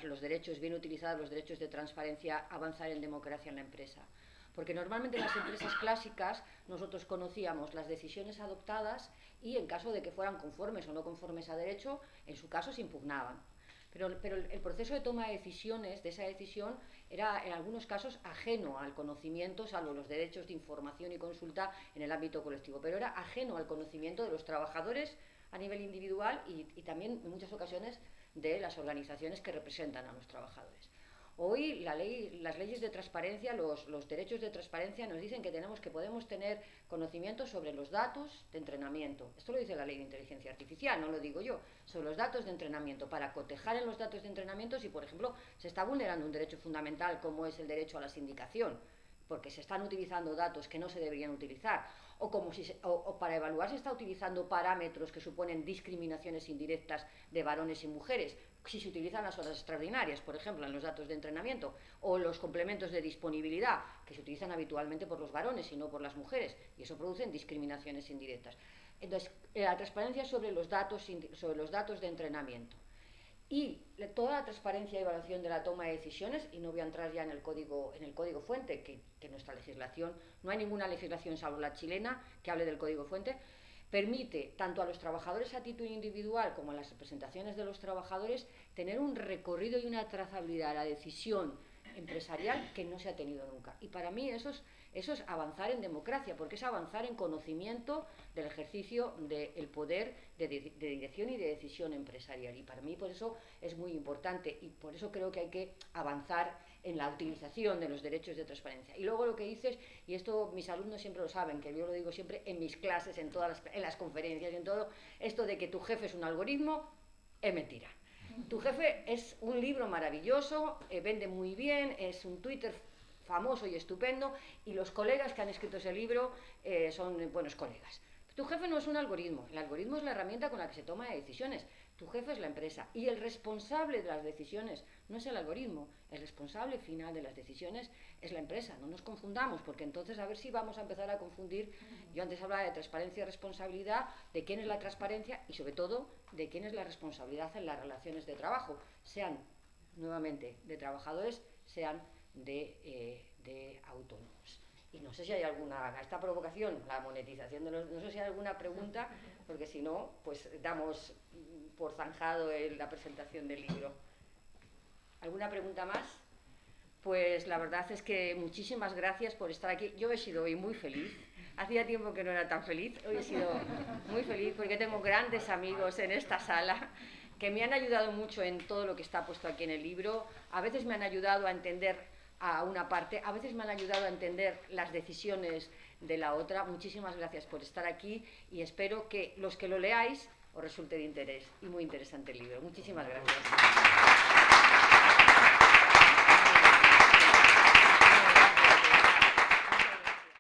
A: los derechos bien utilizados, los derechos de transparencia, avanzar en democracia en la empresa? Porque normalmente en las empresas clásicas nosotros conocíamos las decisiones adoptadas y en caso de que fueran conformes o no conformes a derecho, en su caso se impugnaban. pero el proceso de toma de decisiones, de esa decisión, era en algunos casos ajeno al conocimiento, salvo los derechos de información y consulta en el ámbito colectivo, pero era ajeno al conocimiento de los trabajadores a nivel individual y también en muchas ocasiones de las organizaciones que representan a los trabajadores. Hoy las leyes de transparencia, los derechos de transparencia nos dicen que podemos tener conocimiento sobre los datos de entrenamiento. Esto lo dice la ley de inteligencia artificial, no lo digo yo, sobre los datos de entrenamiento, para cotejar en los datos de entrenamiento si, por ejemplo, se está vulnerando un derecho fundamental como es el derecho a la sindicación, porque se están utilizando datos que no se deberían utilizar, o para evaluar si está utilizando parámetros que suponen discriminaciones indirectas de varones y mujeres, si se utilizan las horas extraordinarias, por ejemplo, en los datos de entrenamiento, o los complementos de disponibilidad, que se utilizan habitualmente por los varones y no por las mujeres, y eso produce discriminaciones indirectas. Entonces, la transparencia sobre los datos de entrenamiento y toda la transparencia y evaluación de la toma de decisiones, y no voy a entrar ya en el código fuente, que nuestra legislación, no hay ninguna legislación salvo la chilena que hable del código fuente, permite tanto a los trabajadores a título individual como a las representaciones de los trabajadores tener un recorrido y una trazabilidad a la decisión empresarial que no se ha tenido nunca. Y para mí eso es avanzar en democracia, porque es avanzar en conocimiento del ejercicio del poder de dirección y de decisión empresarial. Y para mí por eso es muy importante y por eso creo que hay que avanzar en la utilización de los derechos de transparencia. Y luego lo que dices, y esto mis alumnos siempre lo saben, que yo lo digo siempre en mis clases, en las conferencias, en todo, esto de que tu jefe es un algoritmo, es mentira. Tu jefe es un libro maravilloso, vende muy bien, es un Twitter famoso y estupendo, y los colegas que han escrito ese libro son buenos colegas. Tu jefe no es un algoritmo, el algoritmo es la herramienta con la que se toma decisiones. Tu jefe es la empresa y el responsable de las decisiones no es el algoritmo, el responsable final de las decisiones es la empresa. No nos confundamos, porque entonces a ver si vamos a empezar a confundir. Yo antes hablaba de transparencia y responsabilidad, de quién es la transparencia y sobre todo de quién es la responsabilidad en las relaciones de trabajo, sean nuevamente de trabajadores, sean de autónomos. Y no sé si hay alguna, esta provocación, la monetización de los, no sé si hay alguna pregunta, porque si no, pues damos por zanjado la presentación del libro. ¿Alguna pregunta más? Pues la verdad es que muchísimas gracias por estar aquí. Yo he sido hoy muy feliz. Hacía tiempo que no era tan feliz. Hoy he sido muy feliz porque tengo grandes amigos en esta sala que me han ayudado mucho en todo lo que está puesto aquí en el libro. A veces me han ayudado a entender a una parte, a veces me han ayudado a entender las decisiones de la otra. Muchísimas gracias por estar aquí y espero que los que lo leáis os resulte de interés y muy interesante el libro. Muchísimas gracias.